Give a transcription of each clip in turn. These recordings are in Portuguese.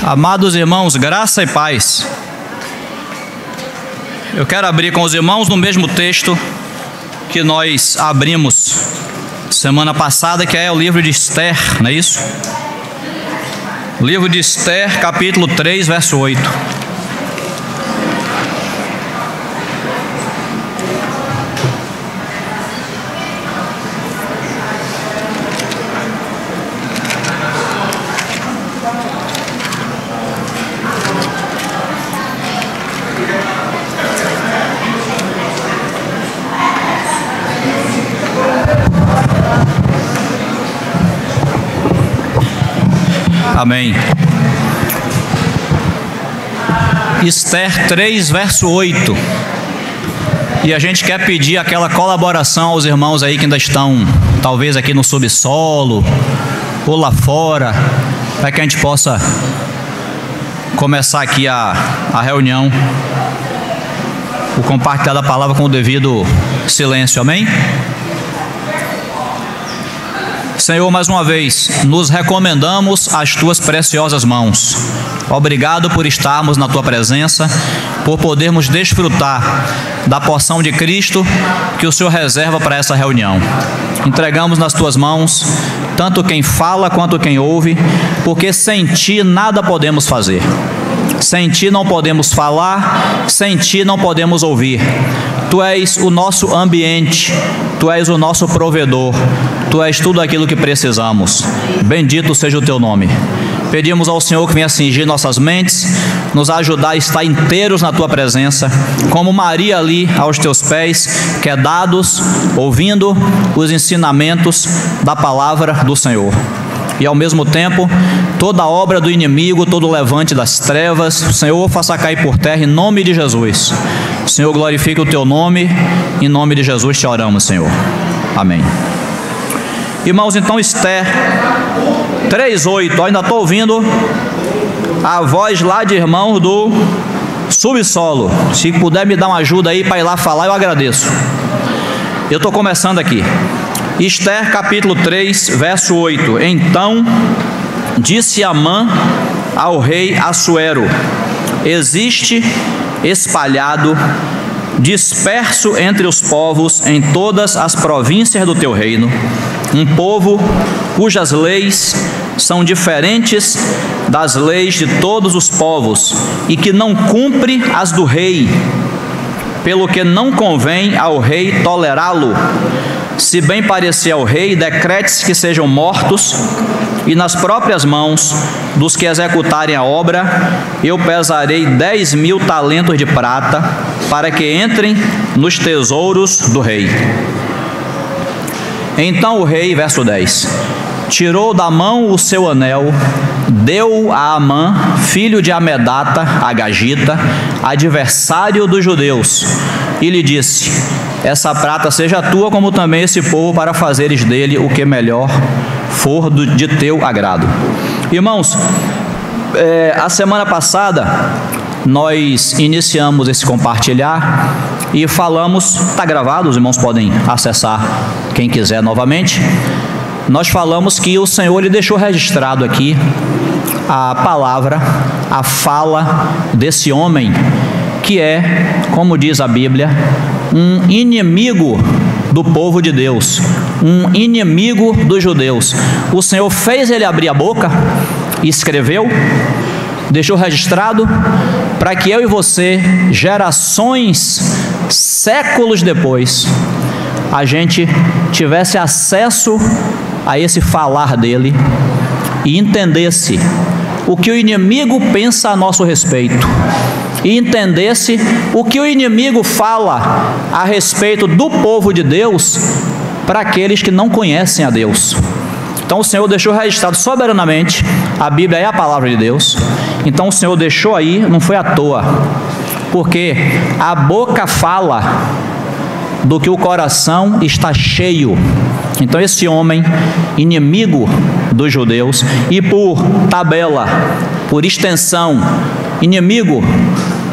Amados irmãos, graça e paz. Eu quero abrir com os irmãos no mesmo texto que nós abrimos semana passada, que é o livro de Esther, não é isso? Livro de Esther, capítulo 3, verso 8. Amém. Esther 3, verso 8. E a gente quer pedir aquela colaboração aos irmãos aí que ainda estão, talvez aqui no subsolo ou lá fora, para que a gente possa começar aqui a reunião, o compartilhar da palavra com o devido silêncio. Amém? Senhor, mais uma vez, nos recomendamos às Tuas preciosas mãos. Obrigado por estarmos na Tua presença, por podermos desfrutar da porção de Cristo que o Senhor reserva para essa reunião. Entregamos nas Tuas mãos, tanto quem fala quanto quem ouve, porque sem Ti nada podemos fazer. Sem Ti não podemos falar, sem Ti não podemos ouvir. Tu és o nosso ambiente, Tu és o nosso provedor, Tu és tudo aquilo que precisamos. Bendito seja o Teu nome. Pedimos ao Senhor que venha cingir nossas mentes, nos ajudar a estar inteiros na Tua presença, como Maria ali aos Teus pés, quedados, ouvindo os ensinamentos da palavra do Senhor. E ao mesmo tempo, toda obra do inimigo, todo levante das trevas, o Senhor faça cair por terra em nome de Jesus. O Senhor glorifique o Teu nome, em nome de Jesus te oramos, Senhor. Amém. Irmãos, então Esther 3:8, ainda estou ouvindo a voz lá de irmão do subsolo. Se puder me dar uma ajuda aí para ir lá falar, eu agradeço. Eu estou começando aqui. Esther capítulo 3, verso 8. Então disse Amã ao rei Assuero: existe espalhado, disperso entre os povos em todas as províncias do teu reino, um povo cujas leis são diferentes das leis de todos os povos e que não cumpre as do rei, pelo que não convém ao rei tolerá-lo. Se bem parecer ao rei, decrete-se que sejam mortos, e nas próprias mãos dos que executarem a obra, eu pesarei 10.000 talentos de prata, para que entrem nos tesouros do rei. Então o rei, verso 10, tirou da mão o seu anel, deu a Amã, filho de Amedata, Agagita, adversário dos judeus, e lhe disse: essa prata seja tua, como também esse povo, para fazeres dele o que melhor for de teu agrado. Irmãos, a semana passada nós iniciamos esse compartilhar e falamos, está gravado, os irmãos podem acessar quem quiser novamente. Nós falamos que o Senhor ele deixou registrado aqui a palavra, a fala desse homem que é, como diz a Bíblia, um inimigo do povo de Deus, um inimigo dos judeus. O Senhor fez ele abrir a boca, escreveu, deixou registrado, para que eu e você, gerações, séculos depois, a gente tivesse acesso a esse falar dele e entendesse o que o inimigo pensa a nosso respeito, e entendesse o que o inimigo fala a respeito do povo de Deus para aqueles que não conhecem a Deus. Então o Senhor deixou registrado soberanamente, a Bíblia é a palavra de Deus, então o Senhor deixou aí, não foi à toa, porque a boca fala do que o coração está cheio. Então esse homem, inimigo dos judeus, e por tabela, por extensão, inimigo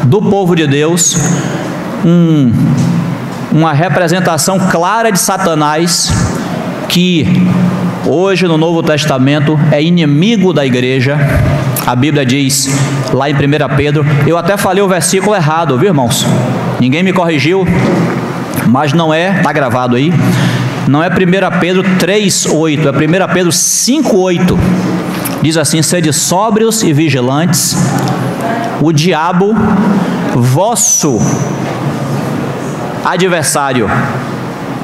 do povo de Deus, uma representação clara de Satanás, que hoje no Novo Testamento é inimigo da igreja, A Bíblia diz, lá em 1 Pedro, eu até falei o versículo errado, viu, irmãos? Ninguém me corrigiu, mas não é, está gravado aí, não é 1 Pedro 3,8, é 1 Pedro 5,8. Diz assim: sede sóbrios e vigilantes, o diabo, vosso adversário,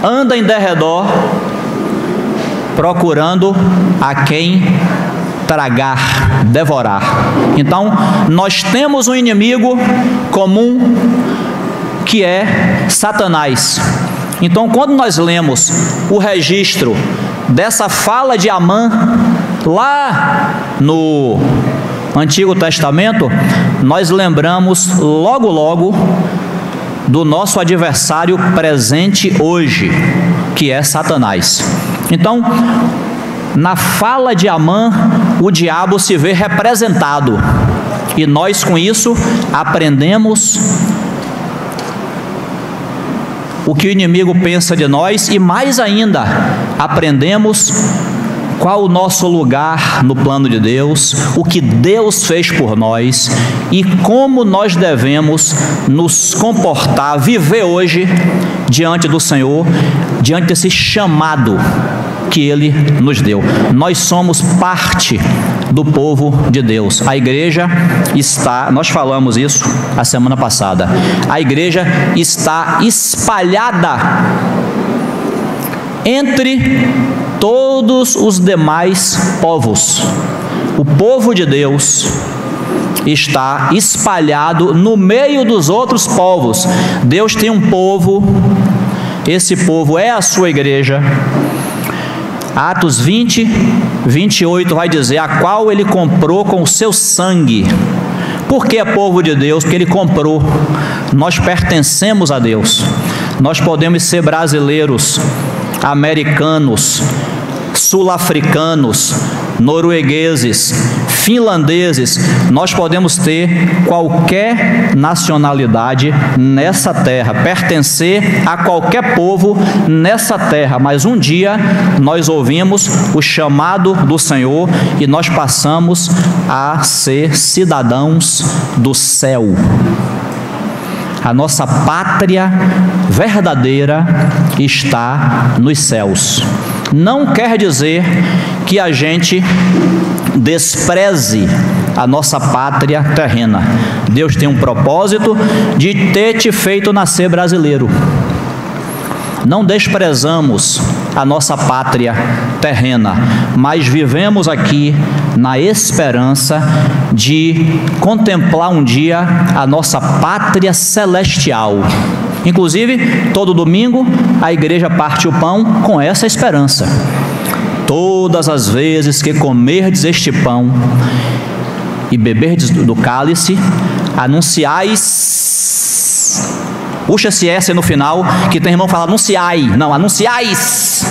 anda em derredor, procurando a quem tragar, devorar. Então, nós temos um inimigo comum, que é Satanás. Então, quando nós lemos o registro dessa fala de Amã, lá no Antigo Testamento, nós lembramos logo do nosso adversário presente hoje, que é Satanás. Então, na fala de Amã, o diabo se vê representado, e nós com isso aprendemos o que o inimigo pensa de nós, e mais ainda, aprendemos qual o nosso lugar no plano de Deus, o que Deus fez por nós e como nós devemos nos comportar, viver hoje diante do Senhor, diante desse chamado que Ele nos deu. Nós somos parte do povo de Deus. A igreja está, nós falamos isso a semana passada, a igreja está espalhada entre todos os demais povos. O povo de Deus está espalhado no meio dos outros povos. Deus tem um povo, esse povo é a sua igreja. Atos 20, 28 vai dizer: a qual ele comprou com o seu sangue. Por que é povo de Deus? Porque ele comprou. Nós pertencemos a Deus. Nós podemos ser brasileiros, americanos, sul-africanos, noruegueses, finlandeses. Nós podemos ter qualquer nacionalidade nessa terra, pertencer a qualquer povo nessa terra, mas um dia nós ouvimos o chamado do Senhor e nós passamos a ser cidadãos do céu. A nossa pátria verdadeira está nos céus. Não quer dizer que a gente despreze a nossa pátria terrena. Deus tem um propósito de ter te feito nascer brasileiro. Não desprezamos a nossa pátria terrena, mas vivemos aqui na esperança de contemplar um dia a nossa pátria celestial. Inclusive, todo domingo a igreja parte o pão com essa esperança. Todas as vezes que comerdes este pão e beberdes do cálice, anunciais. Puxa-se essa no final, que tem irmão que fala anunciai. Não, anunciais.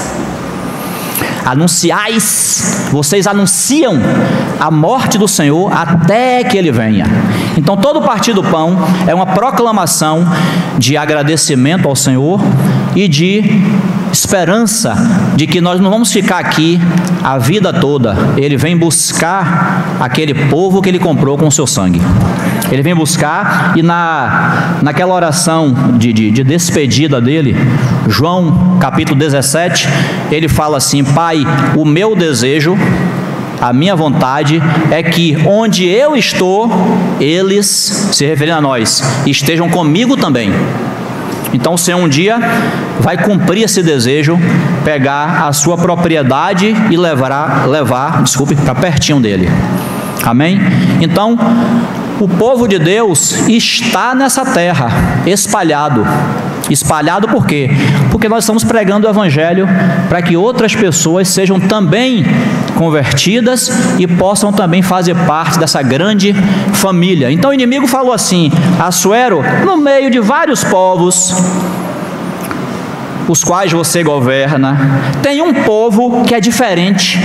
Anunciais. Vocês anunciam a morte do Senhor até que Ele venha. Então, todo partir do pão é uma proclamação de agradecimento ao Senhor e de esperança de que nós não vamos ficar aqui a vida toda. Ele vem buscar aquele povo que Ele comprou com o seu sangue. Ele vem buscar, e naquela oração de despedida dele, João capítulo 17, ele fala assim: Pai, o meu desejo, a minha vontade é que onde eu estou, eles, se referindo a nós, estejam comigo também. Então o Senhor um dia vai cumprir esse desejo, pegar a sua propriedade e levar para pertinho dele. Amém? Então, o povo de Deus está nessa terra, espalhado. Espalhado por quê? Porque nós estamos pregando o Evangelho para que outras pessoas sejam também convertidas e possam também fazer parte dessa grande família. Então o inimigo falou assim: Assuero, no meio de vários povos, os quais você governa, tem um povo que é diferente.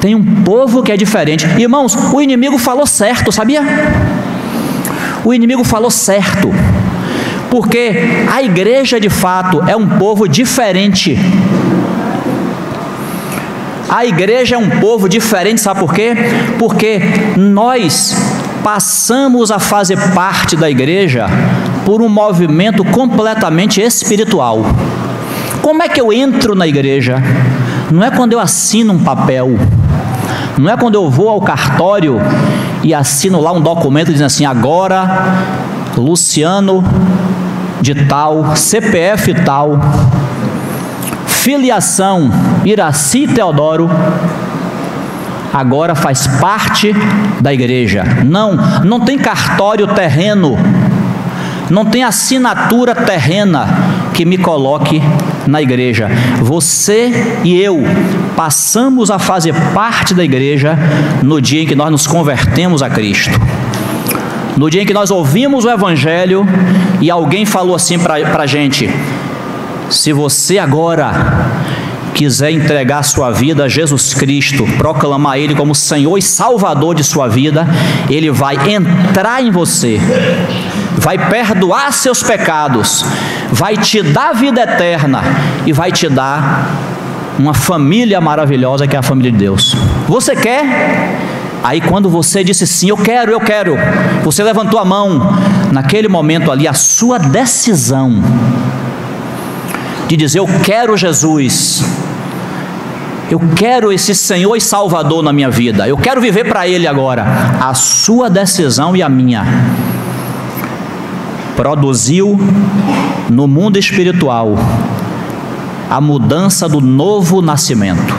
Tem um povo que é diferente. Irmãos, o inimigo falou certo, sabia? O inimigo falou certo, porque a igreja de fato é um povo diferente. A igreja é um povo diferente, sabe por quê? Porque nós passamos a fazer parte da igreja por um movimento completamente espiritual. Como é que eu entro na igreja? Não é quando eu assino um papel, não é quando eu vou ao cartório e assino lá um documento dizendo assim: agora Luciano de tal, CPF tal, filiação Iraci Teodoro, agora faz parte da igreja. Não tem cartório terreno, não tem assinatura terrena que me coloque na igreja. Você e eu passamos a fazer parte da igreja no dia em que nós nos convertemos a Cristo. No dia em que nós ouvimos o Evangelho e alguém falou assim para a gente: se você agora quiser entregar sua vida a Jesus Cristo, proclamar Ele como Senhor e Salvador de sua vida, Ele vai entrar em você, vai perdoar seus pecados, vai te dar vida eterna e vai te dar uma família maravilhosa que é a família de Deus. Você quer? Aí quando você disse sim, eu quero, você levantou a mão, naquele momento ali, a sua decisão de dizer: eu quero Jesus, eu quero esse Senhor e Salvador na minha vida, eu quero viver para Ele agora. A sua decisão e a minha produziu no mundo espiritual a mudança do novo nascimento.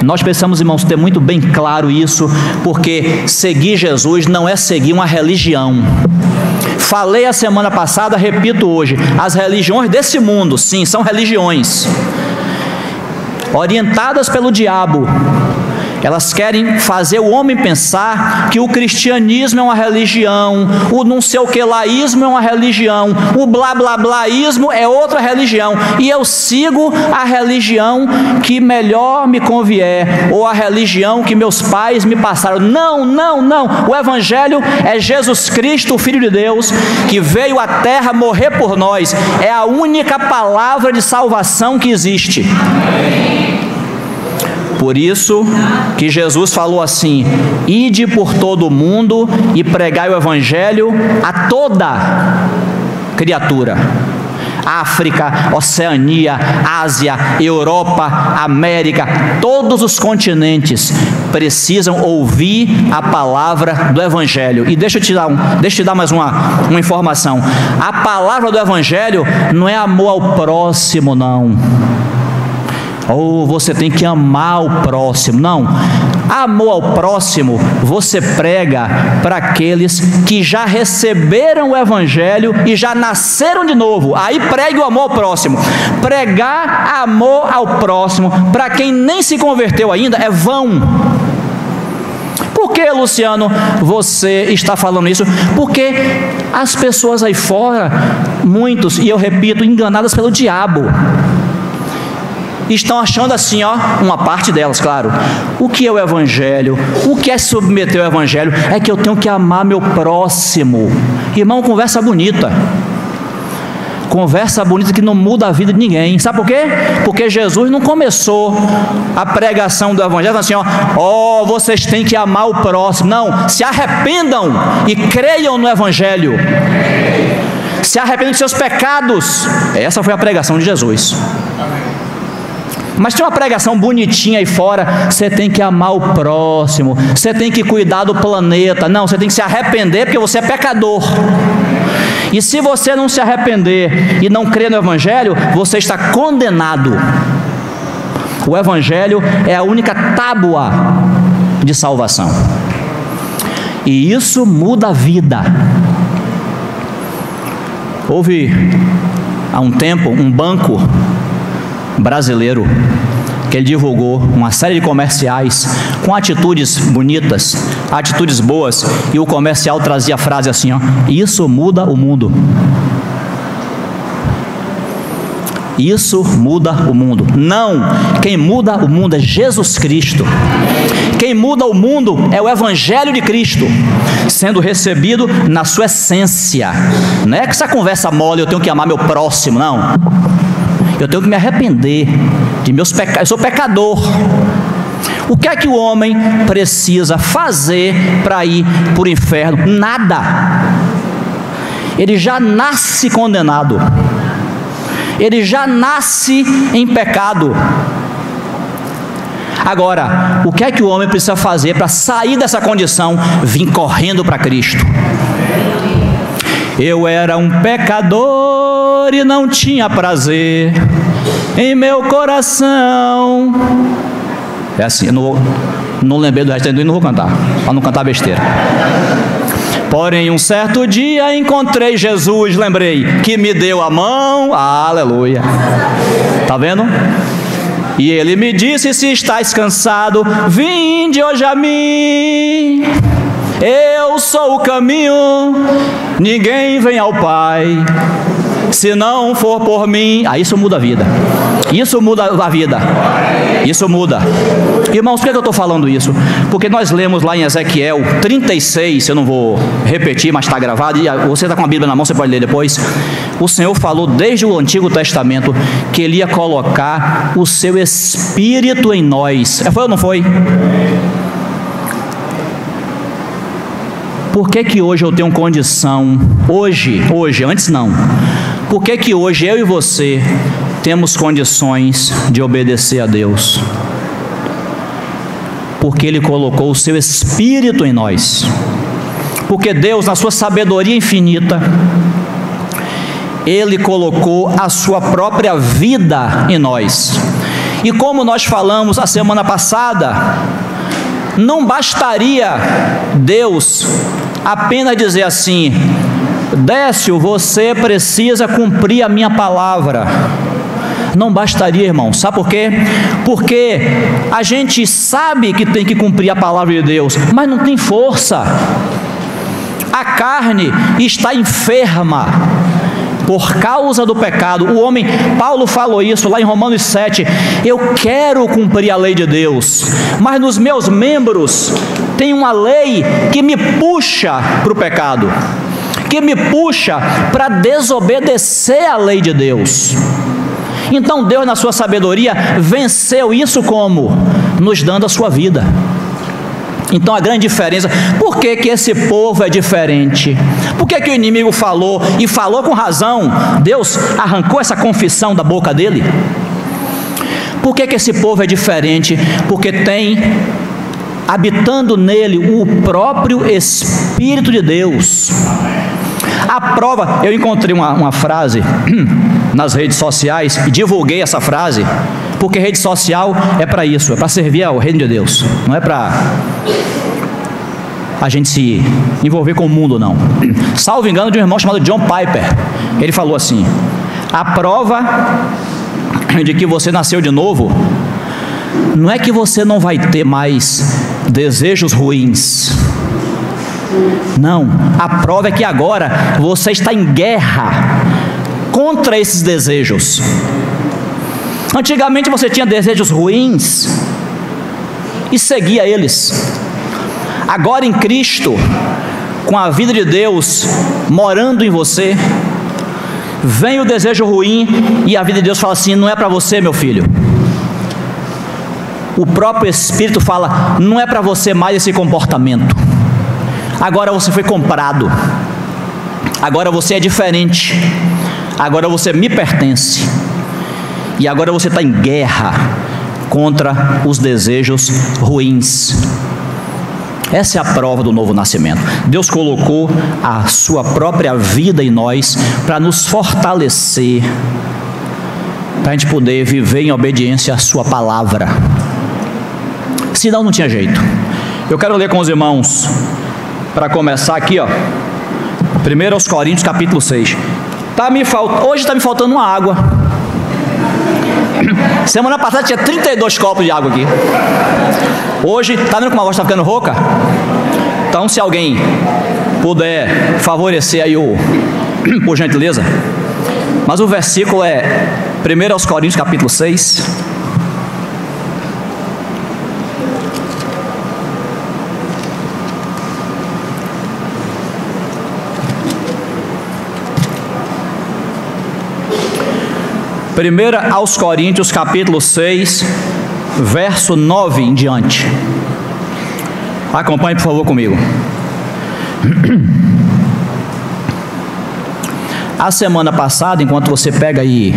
Nós precisamos, irmãos, ter muito bem claro isso, porque seguir Jesus não é seguir uma religião. Falei a semana passada, repito hoje: as religiões desse mundo, sim, são religiões orientadas pelo diabo. Elas querem fazer o homem pensar que o cristianismo é uma religião, o não sei o que laísmo é uma religião, o blá blá bláísmo é outra religião, e eu sigo a religião que melhor me convier, ou a religião que meus pais me passaram. Não. O Evangelho é Jesus Cristo, o Filho de Deus, que veio à terra morrer por nós. É a única palavra de salvação que existe. Por isso que Jesus falou assim: ide por todo o mundo e pregai o Evangelho a toda criatura. África, Oceania, Ásia, Europa, América, todos os continentes precisam ouvir a palavra do Evangelho. E deixa eu te dar mais uma informação. A palavra do Evangelho não é amor ao próximo, não. Ou você tem que amar o próximo. Não. Amor ao próximo você prega para aqueles que já receberam o Evangelho e já nasceram de novo. Aí pregue o amor ao próximo. Pregar amor ao próximo para quem nem se converteu ainda é vão. Por que, Luciano, você está falando isso? Porque as pessoas aí fora, muitos, e eu repito, enganadas pelo diabo, estão achando assim, uma parte delas, claro, o que é o Evangelho, o que é submeter ao Evangelho, é que eu tenho que amar meu próximo. Irmão, conversa bonita que não muda a vida de ninguém. Sabe por quê? Porque Jesus não começou a pregação do Evangelho assim, vocês têm que amar o próximo. Não, se arrependam e creiam no Evangelho, se arrependam de seus pecados. Essa foi a pregação de Jesus. Mas tem uma pregação bonitinha aí fora: você tem que amar o próximo, você tem que cuidar do planeta. Não, você tem que se arrepender porque você é pecador. E se você não se arrepender e não crer no Evangelho, você está condenado. O Evangelho é a única tábua de salvação. E isso muda a vida. Houve há um tempo um banco brasileiro que ele divulgou uma série de comerciais com atitudes bonitas, atitudes boas, e o comercial trazia a frase assim, isso muda o mundo. Isso muda o mundo. Não, quem muda o mundo é Jesus Cristo. Quem muda o mundo é o Evangelho de Cristo, sendo recebido na sua essência. Não é que essa conversa mole, eu tenho que amar meu próximo, não. Eu tenho que me arrepender de meus pecados. Eu sou pecador. O que é que o homem precisa fazer para ir para o inferno? Nada. Ele já nasce condenado. Ele já nasce em pecado. Agora, o que é que o homem precisa fazer para sair dessa condição? Vir correndo para Cristo. Eu era um pecador e não tinha prazer em meu coração. É assim, eu não lembrei do resto e não vou cantar, para não cantar besteira. Porém, um certo dia encontrei Jesus, lembrei, que me deu a mão, aleluia. Tá vendo? E ele me disse: se estás cansado, vinde hoje a mim. Eu sou o caminho, ninguém vem ao Pai se não for por mim. Isso muda a vida. Isso muda a vida. Isso muda. Irmãos, por que eu estou falando isso? Porque nós lemos lá em Ezequiel 36, eu não vou repetir, mas está gravado, e você está com a Bíblia na mão, você pode ler depois. O Senhor falou desde o Antigo Testamento que Ele ia colocar o seu Espírito em nós. Foi ou não foi? Por que hoje eu tenho condição, hoje, antes não, por que hoje eu e você temos condições de obedecer a Deus? Porque Ele colocou o seu Espírito em nós. Porque Deus, na sua sabedoria infinita, Ele colocou a sua própria vida em nós. E como nós falamos a semana passada, não bastaria Deus apenas dizer assim: Décio, você precisa cumprir a minha palavra. Não bastaria, irmão. Sabe por quê? Porque a gente sabe que tem que cumprir a palavra de Deus, mas não tem força. A carne está enferma por causa do pecado. O homem, Paulo falou isso lá em Romanos 7, eu quero cumprir a lei de Deus, mas nos meus membros tem uma lei que me puxa para o pecado, que me puxa para desobedecer a lei de Deus. Então Deus, na sua sabedoria, venceu isso como? Nos dando a sua vida. Então a grande diferença, por que esse povo é diferente? Por que o inimigo falou, e falou com razão? Deus arrancou essa confissão da boca dele? Por que esse povo é diferente? Porque tem habitando nele o próprio Espírito de Deus. A prova, eu encontrei uma frase nas redes sociais e divulguei essa frase, porque rede social é para isso, é para servir ao reino de Deus, não é para a gente se envolver com o mundo, não. Salvo engano, de um irmão chamado John Piper, ele falou assim: a prova de que você nasceu de novo não é que você não vai ter mais desejos ruins. Não, a prova é que agora você está em guerra contra esses desejos. Antigamente você tinha desejos ruins e seguia eles. Agora em Cristo, com a vida de Deus morando em você, vem o desejo ruim e a vida de Deus fala assim: não é para você, meu filho. O próprio Espírito fala: não é para você mais esse comportamento. Agora você foi comprado. Agora você é diferente. Agora você me pertence. E agora você está em guerra contra os desejos ruins. Essa é a prova do novo nascimento. Deus colocou a sua própria vida em nós para nos fortalecer, para a gente poder viver em obediência à sua palavra. Senão não tinha jeito. Eu quero ler com os irmãos, para começar aqui, ó, 1 Coríntios capítulo 6. Hoje está me faltando uma água. Semana passada tinha 32 copos de água aqui. Hoje, está vendo como a voz está ficando rouca? Então, se alguém puder favorecer aí por gentileza. Mas o versículo é 1 Coríntios capítulo 6. Primeira aos Coríntios, capítulo 6, verso 9 em diante. Acompanhe, por favor, comigo. A semana passada, enquanto você pega aí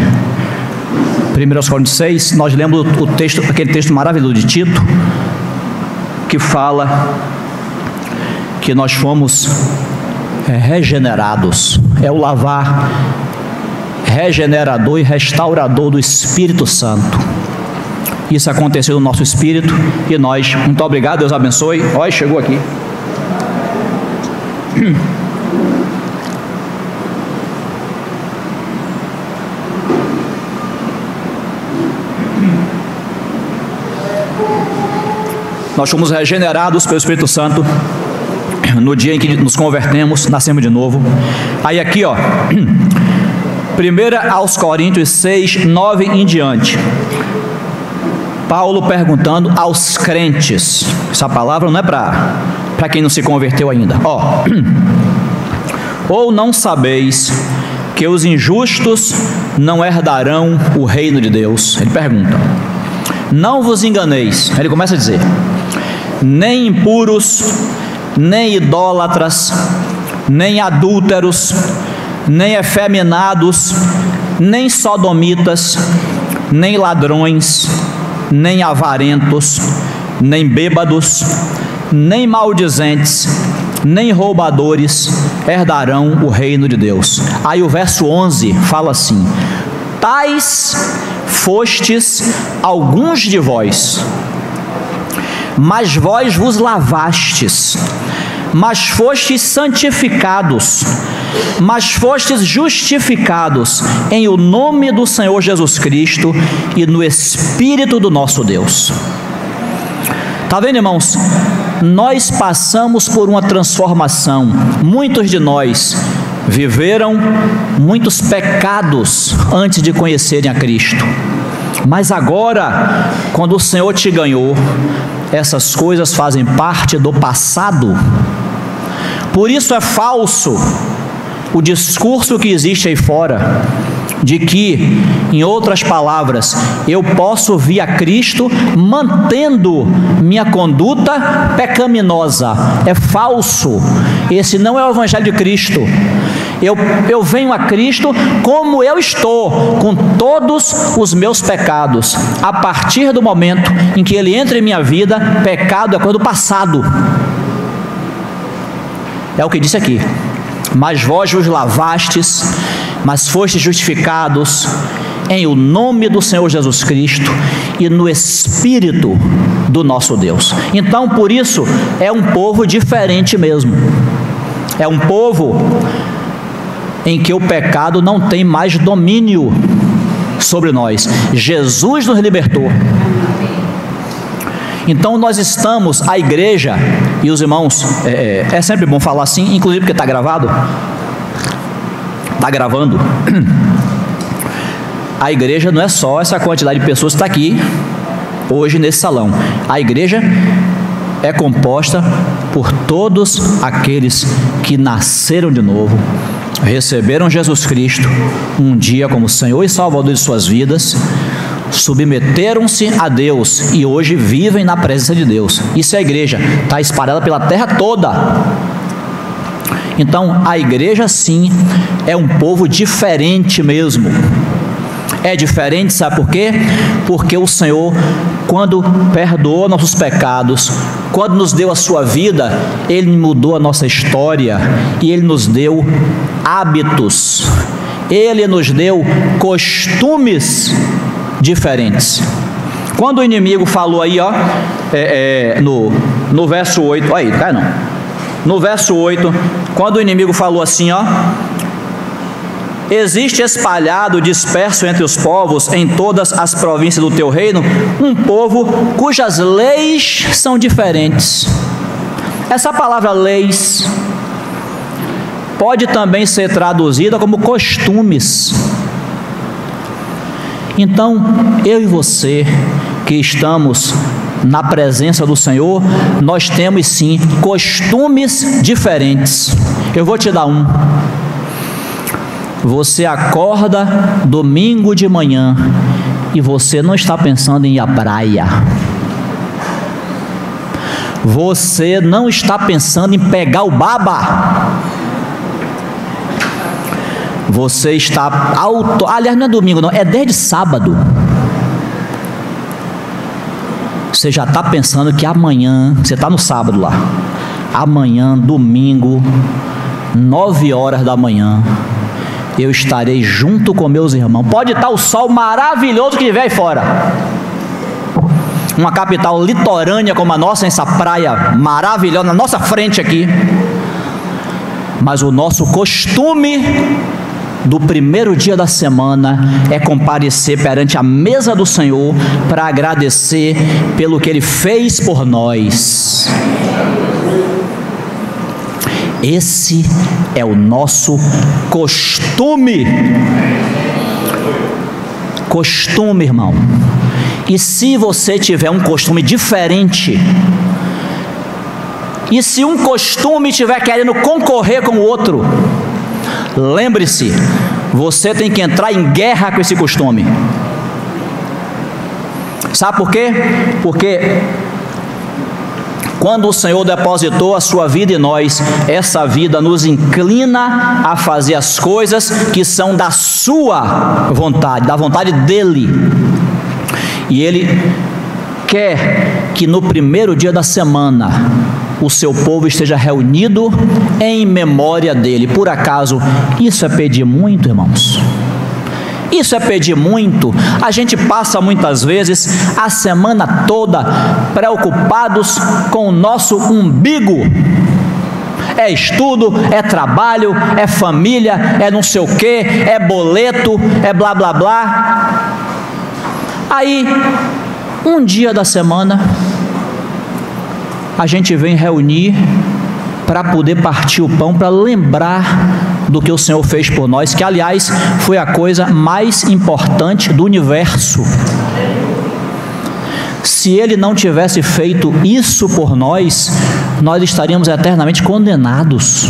1 Coríntios 6, nós lemos o texto, aquele texto maravilhoso de Tito, que fala que nós fomos regenerados. É o lavar regenerador e restaurador do Espírito Santo. Isso aconteceu no nosso espírito e nós, muito obrigado, Deus abençoe. Olha, chegou aqui. Nós fomos regenerados pelo Espírito Santo no dia em que nos convertemos, nascemos de novo. Aí aqui, ó, 1 aos Coríntios 6, 9 em diante. Paulo perguntando aos crentes. Essa palavra não é para quem não se converteu ainda. Ó, ou não sabeis que os injustos não herdarão o reino de Deus? Ele pergunta. Não vos enganeis. Ele começa a dizer: nem impuros, nem idólatras, nem adúlteros, nem efeminados, nem sodomitas, nem ladrões, nem avarentos, nem bêbados, nem maldizentes, nem roubadores herdarão o reino de Deus. Aí o verso 11 fala assim: tais fostes alguns de vós, mas vós vos lavastes, mas fostes santificados, mas fostes justificados em o nome do Senhor Jesus Cristo e no Espírito do nosso Deus. Está vendo, irmãos? Nós passamos por uma transformação. Muitos de nós viveram muitos pecados antes de conhecerem a Cristo. Mas agora, quando o Senhor te ganhou, essas coisas fazem parte do passado. Por isso é falso o discurso que existe aí fora, de que, em outras palavras, eu posso vir a Cristo mantendo minha conduta pecaminosa. É falso. Esse não é o Evangelho de Cristo. Eu venho a Cristo como eu estou, com todos os meus pecados. A partir do momento em que Ele entra em minha vida, pecado é coisa do passado. É o que disse aqui: mas vós vos lavastes, mas fostes justificados em o nome do Senhor Jesus Cristo e no Espírito do nosso Deus. Então, por isso, é um povo diferente mesmo. É um povo em que o pecado não tem mais domínio sobre nós. Jesus nos libertou. Então nós estamos, a igreja e os irmãos, é sempre bom falar assim, inclusive porque está gravado, está gravando. A igreja não é só essa quantidade de pessoas que está aqui hoje nesse salão. A igreja é composta por todos aqueles que nasceram de novo, receberam Jesus Cristo um dia como Senhor e Salvador de suas vidas, submeteram-se a Deus e hoje vivem na presença de Deus. Isso é a igreja, está espalhada pela terra toda. Então a igreja sim é um povo diferente mesmo. É diferente, sabe por quê? Porque o Senhor, quando perdoou nossos pecados, quando nos deu a sua vida, Ele mudou a nossa história e Ele nos deu hábitos, Ele nos deu costumes diferentes. Quando o inimigo falou aí, ó, no verso 8, olha aí, não cai não. No verso 8, quando o inimigo falou assim, ó: existe espalhado, disperso entre os povos, em todas as províncias do teu reino, um povo cujas leis são diferentes. Essa palavra leis pode também ser traduzida como costumes. Então, eu e você que estamos na presença do Senhor, nós temos sim costumes diferentes. Eu vou te dar um. Você acorda domingo de manhã e você não está pensando em ir à praia. Você não está pensando em pegar o baba. Você está aliás, não é domingo não, é desde sábado. Você já está pensando que amanhã, você está no sábado lá, amanhã, domingo, 9 horas da manhã, eu estarei junto com meus irmãos. Pode estar o sol maravilhoso que tiver aí fora. Uma capital litorânea como a nossa, essa praia maravilhosa na nossa frente aqui. Mas o nosso costume do primeiro dia da semana é comparecer perante a mesa do Senhor para agradecer pelo que Ele fez por nós. Esse é o nosso costume. Costume, irmão. E se você tiver um costume diferente, e se um costume estiver querendo concorrer com o outro, lembre-se, você tem que entrar em guerra com esse costume. Sabe por quê? Porque quando o Senhor depositou a sua vida em nós, essa vida nos inclina a fazer as coisas que são da sua vontade, da vontade dEle. E Ele quer que no primeiro dia da semana o seu povo esteja reunido em memória dEle. Por acaso isso é pedir muito, irmãos? Isso é pedir muito? A gente passa muitas vezes a semana toda preocupados com o nosso umbigo. É estudo, é trabalho, é família, é não sei o que, é boleto, é blá blá blá. Aí, um dia da semana, a gente vem reunir para poder partir o pão, para lembrar do que o Senhor fez por nós, que aliás foi a coisa mais importante do universo. Se Ele não tivesse feito isso por nós, nós estaríamos eternamente condenados.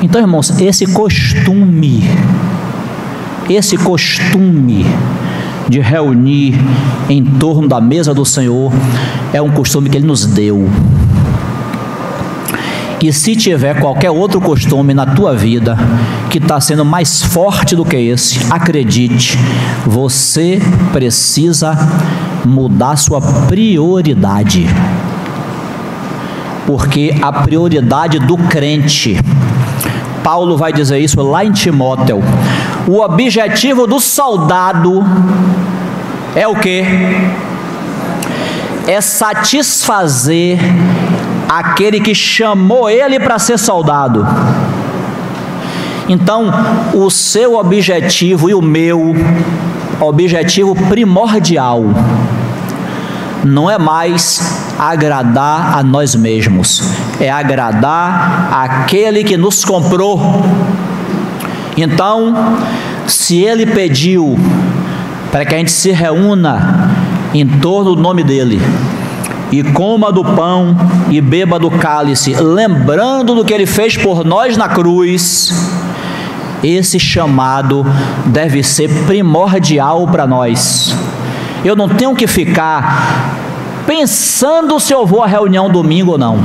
Então, irmãos, esse costume de reunir em torno da mesa do Senhor é um costume que Ele nos deu. E se tiver qualquer outro costume na tua vida que está sendo mais forte do que esse, acredite, você precisa mudar sua prioridade. Porque a prioridade do crente, Paulo vai dizer isso lá em Timóteo, o objetivo do soldado é o quê? É satisfazer aquele que chamou ele para ser soldado. Então, o seu objetivo e o meu objetivo primordial não é mais agradar a nós mesmos, é agradar aquele que nos comprou. Então, se Ele pediu para que a gente se reúna em torno do nome dEle, e coma do pão e beba do cálice, lembrando do que Ele fez por nós na cruz, esse chamado deve ser primordial para nós. Eu não tenho que ficar pensando se eu vou à reunião domingo ou não.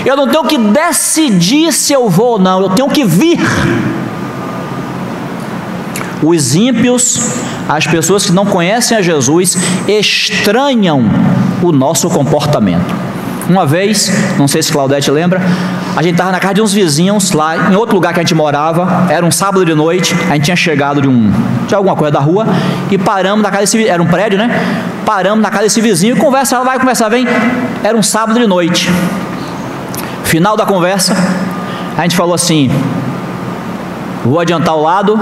Eu não tenho que decidir se eu vou ou não, eu tenho que vir. Os ímpios, as pessoas que não conhecem a Jesus, estranham o nosso comportamento. Uma vez, não sei se Claudete lembra, a gente estava na casa de uns vizinhos lá, em outro lugar que a gente morava, era um sábado de noite, a gente tinha chegado de alguma coisa da rua, e paramos na casa desse, era um prédio, né? Paramos na casa desse vizinho, conversa, vai, conversa, vem, era um sábado de noite. Final da conversa, a gente falou assim: vou adiantar o lado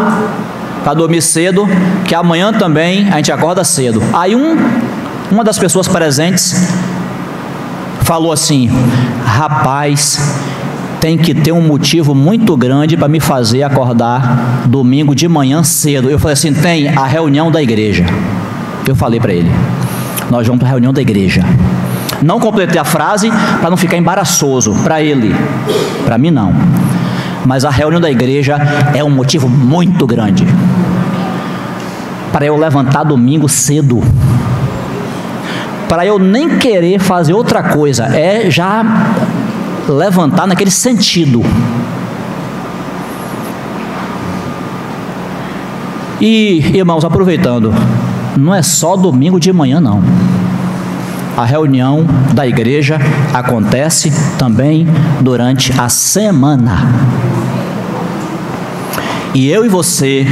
para dormir cedo, que amanhã também a gente acorda cedo. Aí uma das pessoas presentes falou assim: rapaz, tem que ter um motivo muito grande para me fazer acordar domingo de manhã cedo. Eu falei assim: tem a reunião da igreja. Eu falei para ele: nós vamos para a reunião da igreja. Não completei a frase para não ficar embaraçoso para ele, para mim não. mas a reunião da igreja é um motivo muito grande para eu levantar domingo cedo, para eu nem querer fazer outra coisa, é já levantar naquele sentido. E, irmãos, aproveitando, não é só domingo de manhã, não. A reunião da igreja acontece também durante a semana. E eu e você,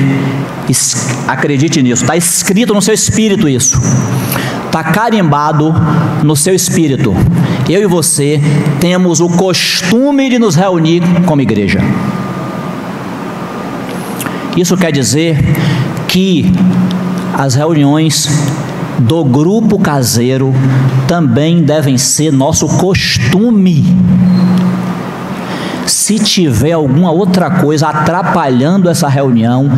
acredite nisso, está escrito no seu espírito isso. Está carimbado no seu espírito. Eu e você temos o costume de nos reunir como igreja. Isso quer dizer que as reuniões do grupo caseiro também devem ser nosso costume. Se tiver alguma outra coisa atrapalhando essa reunião,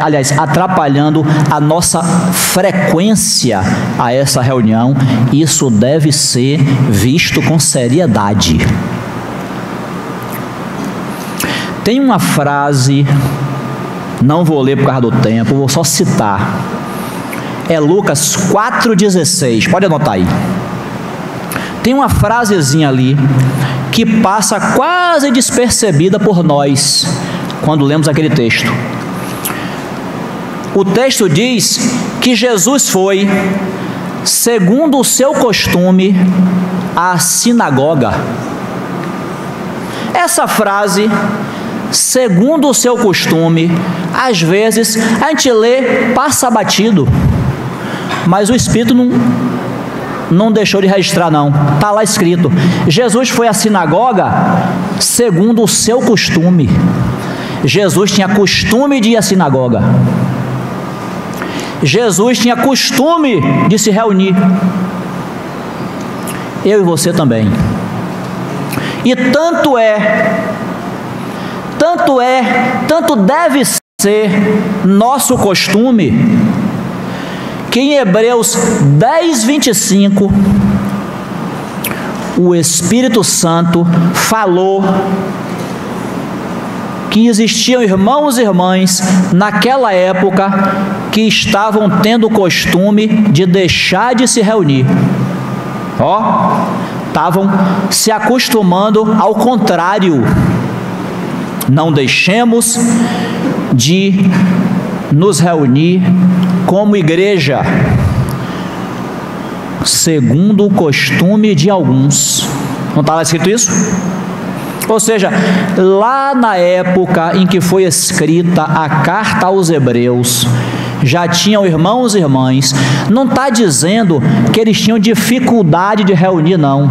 aliás, atrapalhando a nossa frequência a essa reunião, isso deve ser visto com seriedade. Tem uma frase, não vou ler por causa do tempo, vou só citar. É Lucas 4,16, pode anotar aí. Tem uma frasezinha ali que passa quase despercebida por nós quando lemos aquele texto. O texto diz que Jesus foi, segundo o seu costume, à sinagoga. Essa frase, segundo o seu costume, às vezes a gente lê, passa batido, mas o Espírito não deixou de registrar, não. Está lá escrito: Jesus foi à sinagoga segundo o seu costume. Jesus tinha costume de ir à sinagoga. Jesus tinha costume de se reunir. Eu e você também. E tanto deve ser nosso costume, que em Hebreus 10:25, o Espírito Santo falou que existiam irmãos e irmãs naquela época que estavam tendo o costume de deixar de se reunir. Estavam se acostumando ao contrário. Não deixemos de nos reunir como igreja, segundo o costume de alguns. Não está lá escrito isso? Ou seja, lá na época em que foi escrita a carta aos Hebreus, já tinham irmãos e irmãs. Não está dizendo que eles tinham dificuldade de reunir, não.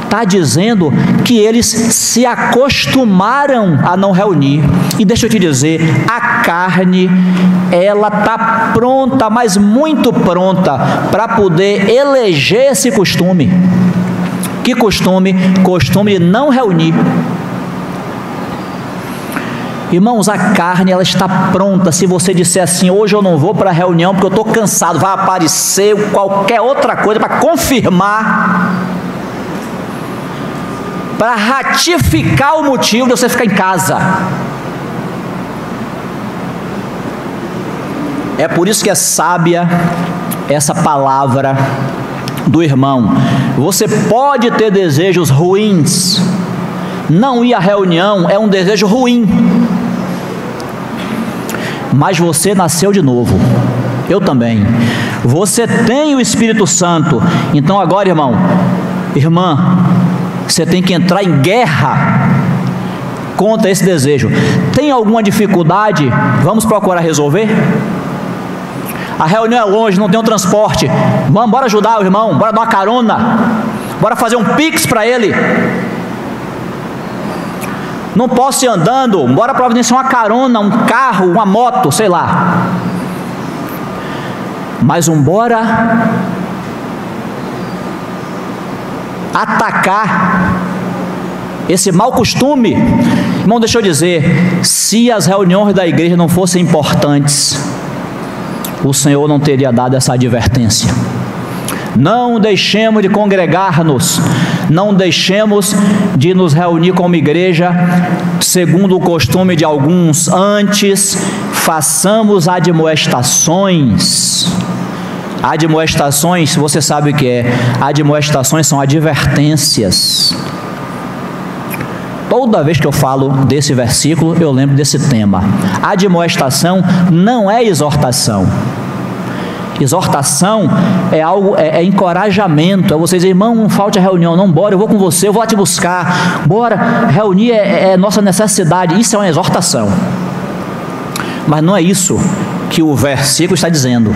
Está dizendo que eles se acostumaram a não reunir. E deixa eu te dizer, a carne, ela está pronta, mas muito pronta, para poder eleger esse costume. Que costume? Costume de não reunir. Irmãos, a carne, ela está pronta. Se você disser assim: hoje eu não vou para a reunião porque eu estou cansado, vai aparecer qualquer outra coisa para confirmar, para ratificar o motivo de você ficar em casa. É por isso que é sábia essa palavra do irmão. Você pode ter desejos ruins. Não ir à reunião é um desejo ruim, mas você nasceu de novo. Eu também. Você tem o Espírito Santo. Então agora, irmão, irmã, você tem que entrar em guerra contra esse desejo. Tem alguma dificuldade? Vamos procurar resolver? A reunião é longe, não tem um transporte. Vamos, bora ajudar o irmão, bora dar uma carona, bora fazer um pix para ele. Não posso ir andando, bora providenciar uma carona, um carro, uma moto, sei lá. Mas bora atacar esse mau costume. Irmão, deixa eu dizer, se as reuniões da igreja não fossem importantes, o Senhor não teria dado essa advertência. Não deixemos de congregar-nos, não deixemos de nos reunir como igreja, segundo o costume de alguns. Antes, façamos admoestações. Admoestações, você sabe o que é? Admoestações são advertências. Toda vez que eu falo desse versículo, eu lembro desse tema. Admoestação não é exortação. Exortação é algo, é encorajamento. É você dizer, irmão, não falte a reunião, não, bora, eu vou com você, eu vou lá te buscar, bora, reunir é nossa necessidade. Isso é uma exortação. Mas não é isso que o versículo está dizendo.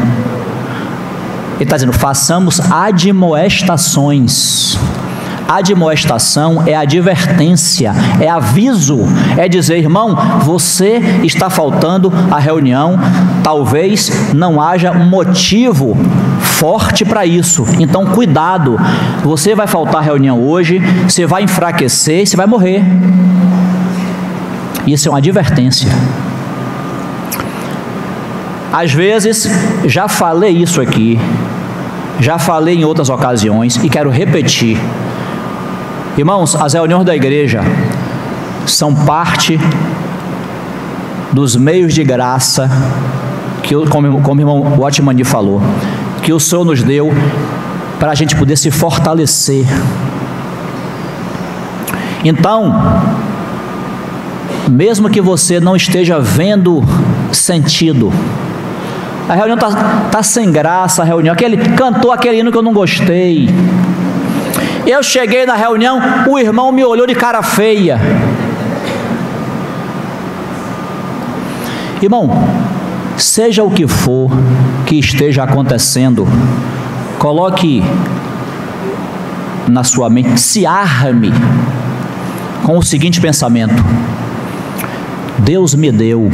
Ele está dizendo, façamos admoestações. Admoestação é advertência, é aviso, é dizer, irmão, você está faltando a reunião, talvez não haja um motivo forte para isso, então cuidado, você vai faltar a reunião hoje, você vai enfraquecer e você vai morrer. Isso é uma advertência. Às vezes, já falei isso aqui, já falei em outras ocasiões e quero repetir. Irmãos, as reuniões da igreja são parte dos meios de graça, que, como o irmão Watchman falou, que o Senhor nos deu para a gente poder se fortalecer. Então, mesmo que você não esteja vendo sentido, a reunião está sem graça, a reunião, cantou aquele hino que eu não gostei. Eu cheguei na reunião, o irmão me olhou de cara feia. Irmão, seja o que for que esteja acontecendo, coloque na sua mente, se arme com o seguinte pensamento: Deus me deu,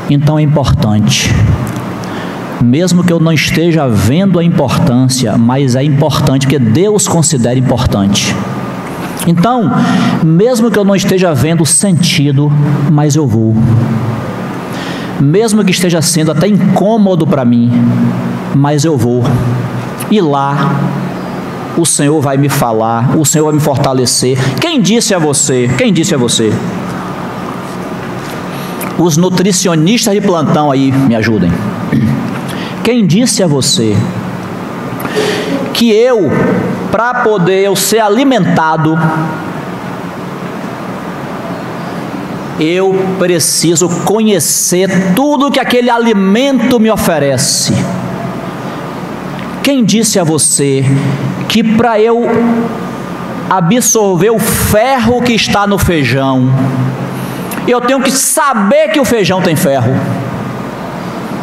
então é importante. Mesmo que eu não esteja vendo a importância, mas é importante, porque Deus considera importante. Então, mesmo que eu não esteja vendo sentido, mas eu vou. Mesmo que esteja sendo até incômodo para mim, mas eu vou. E lá, o Senhor vai me falar, o Senhor vai me fortalecer. Quem disse a você? Quem disse a você? Os nutricionistas de plantão aí, me ajudem. Quem disse a você que para poder eu ser alimentado, eu preciso conhecer tudo que aquele alimento me oferece? Quem disse a você que para eu absorver o ferro que está no feijão, eu tenho que saber que o feijão tem ferro?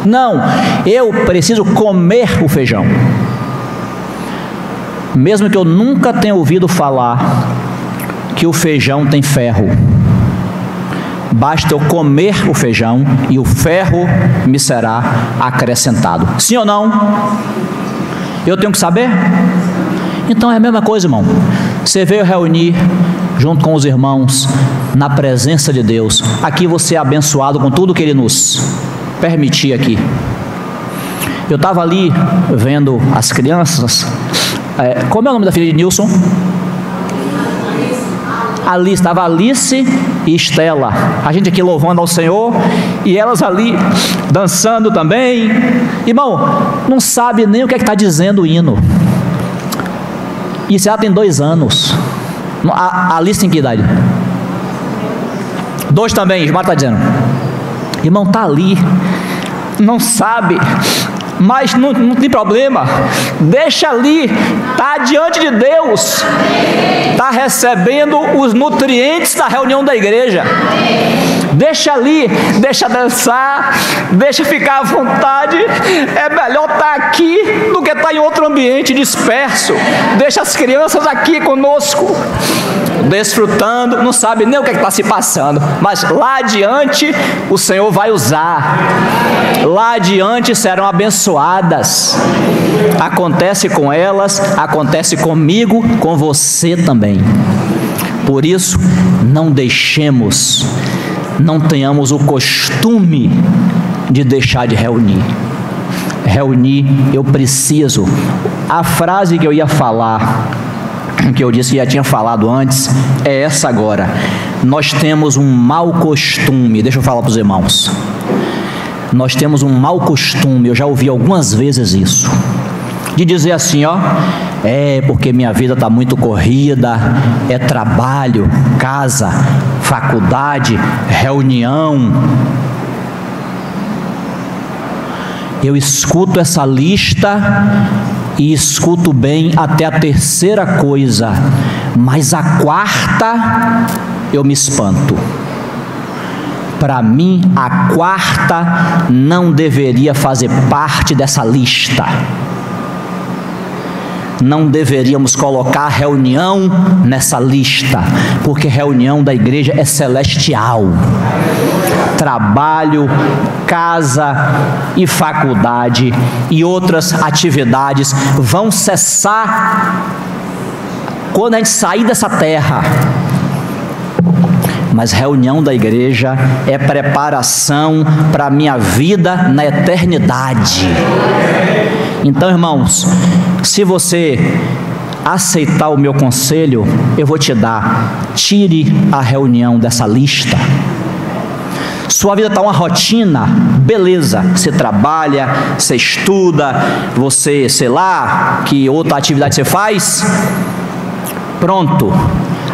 Não, eu preciso comer o feijão. Mesmo que eu nunca tenha ouvido falar que o feijão tem ferro, basta eu comer o feijão e o ferro me será acrescentado. Sim ou não? Eu tenho que saber? Então é a mesma coisa, irmão. Você veio reunir junto com os irmãos na presença de Deus. Aqui você é abençoado com tudo que Ele nos permitir aqui. Eu estava ali vendo as crianças. Como é o nome da filha de Nilson? Ali estava Alice e Estela. A gente aqui louvando ao Senhor e elas ali dançando também. Irmão, não sabe nem o que está dizendo o hino. Isso ela tem 2 anos. A Alice tem que idade? 2 também, Ismar está dizendo. Irmão, está ali, não sabe, mas não tem problema, deixa ali, está diante de Deus, está recebendo os nutrientes da reunião da igreja. Deixa ali, deixa dançar, deixa ficar à vontade. É melhor estar aqui do que estar em outro ambiente disperso. Deixa as crianças aqui conosco, desfrutando, não sabe nem o que está se passando, mas lá adiante o Senhor vai usar, lá adiante serão abençoadas. Acontece com elas, acontece comigo, com você também. Por isso, não deixemos, não tenhamos o costume de deixar de reunir. Reunir, eu preciso. a frase que eu ia falar, que eu disse que já tinha falado antes, é essa agora. Nós temos um mau costume, deixa eu falar para os irmãos. Nós temos um mau costume, eu já ouvi algumas vezes isso, de dizer assim, ó, porque minha vida está muito corrida, é trabalho, casa, faculdade, reunião. Eu escuto essa lista e escuto bem até a terceira coisa, mas a quarta eu me espanto. Para mim, a quarta não deveria fazer parte dessa lista. Não deveríamos colocar reunião nessa lista, porque reunião da igreja é celestial. Trabalho, casa e faculdade e outras atividades vão cessar quando a gente sair dessa terra. Mas reunião da igreja é preparação para a minha vida na eternidade. Então, irmãos, se você aceitar o meu conselho, eu vou te dar: tire a reunião dessa lista. Sua vida está uma rotina, beleza, você trabalha, você estuda, você, sei lá, que outra atividade você faz, pronto.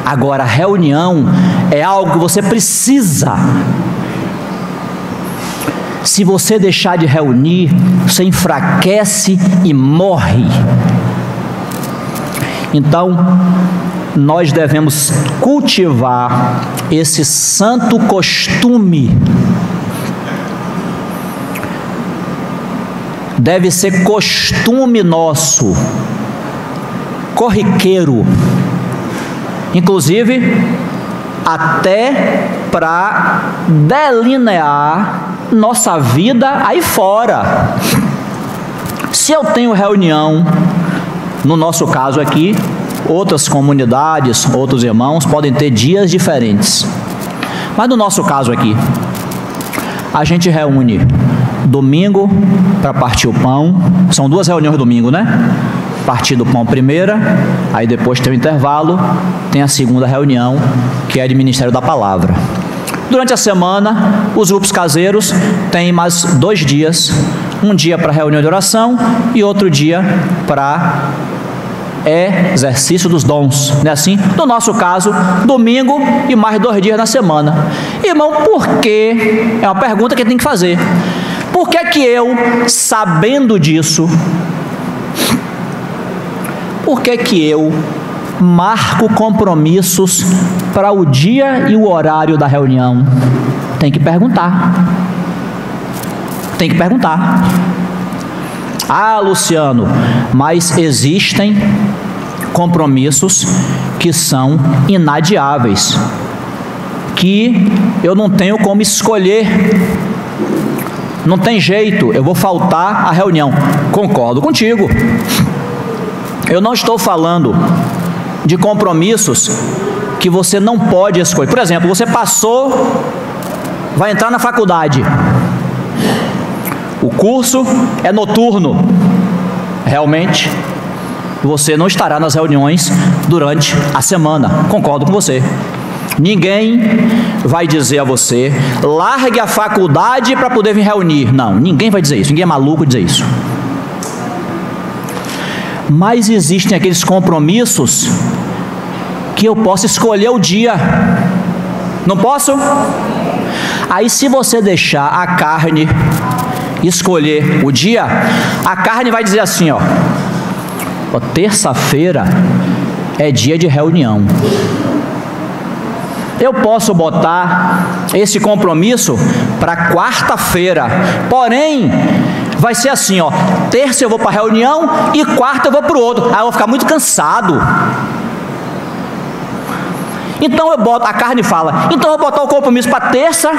Agora, reunião é algo que você precisa. Se você deixar de reunir, você enfraquece e morre. Então, nós devemos cultivar esse santo costume. Deve ser costume nosso, corriqueiro, inclusive até para delinear nossa vida aí fora. Se eu tenho reunião, no nosso caso aqui, outras comunidades, outros irmãos podem ter dias diferentes, mas no nosso caso aqui, a gente reúne domingo para partir o pão. São 2 reuniões domingo, né? Partir do pão primeira, aí depois tem o intervalo, tem a segunda reunião, que é de Ministério da Palavra. Durante a semana, os grupos caseiros têm mais 2 dias, um dia para reunião de oração e outro dia para exercício dos dons, não é assim? No nosso caso, domingo e mais 2 dias na semana. Irmão, por que? É uma pergunta que tem que fazer. Por que que eu, sabendo disso, por que que eu marco compromissos para o dia e o horário da reunião? Tem que perguntar. Tem que perguntar. Ah, Luciano, mas existem compromissos que são inadiáveis, que eu não tenho como escolher. Não tem jeito, eu vou faltar à reunião. Concordo contigo. Eu não estou falando de compromissos que você não pode escolher. Por exemplo, você passou, vai entrar na faculdade. O curso é noturno. Realmente, você não estará nas reuniões durante a semana. Concordo com você. Ninguém vai dizer a você, largue a faculdade para poder vir reunir. Não, ninguém vai dizer isso. Ninguém é maluco dizer isso. Mas existem aqueles compromissos que eu posso escolher o dia. Não posso? Aí, se você deixar a carne escolher o dia, a carne vai dizer assim, ó, terça-feira é dia de reunião. Eu posso botar esse compromisso para quarta-feira, porém, vai ser assim, ó, terça eu vou para a reunião e quarta eu vou para o outro. Aí eu vou ficar muito cansado. Então eu boto, a carne fala, então eu vou botar o compromisso para terça,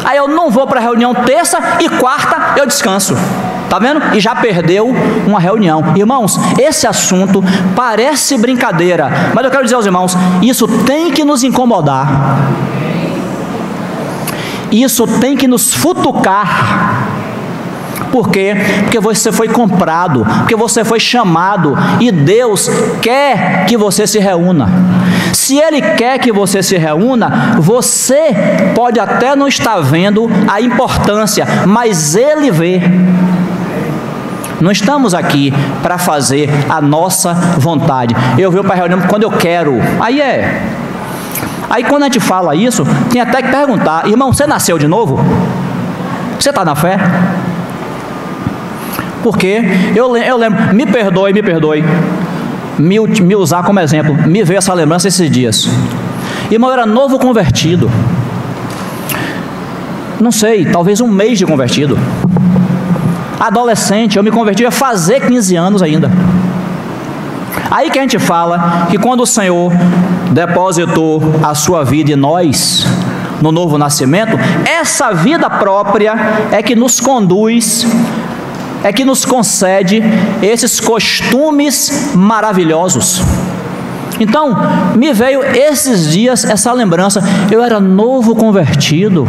aí eu não vou para a reunião terça e quarta eu descanso. Tá vendo? E já perdeu uma reunião. Irmãos, esse assunto parece brincadeira, mas eu quero dizer aos irmãos, isso tem que nos incomodar. Isso tem que nos futucar. Por quê? Porque você foi comprado, porque você foi chamado, e Deus quer que você se reúna. Se Ele quer que você se reúna, você pode até não estar vendo a importância, mas Ele vê. Não estamos aqui para fazer a nossa vontade. Eu venho para a reunião quando eu quero. Aí quando a gente fala isso, tem até que perguntar: irmão, você nasceu de novo? Você está na fé? Porque eu lembro, me perdoe, me usar como exemplo, me veio essa lembrança esses dias. Irmão, eu era novo convertido, não sei, talvez um mês de convertido, adolescente, eu me converti, ia fazer 15 anos ainda. Aí que a gente fala que quando o Senhor depositou a sua vida em nós, no novo nascimento, essa vida própria é que nos conduz, é que nos concede esses costumes maravilhosos. Então, me veio esses dias essa lembrança: eu era novo convertido,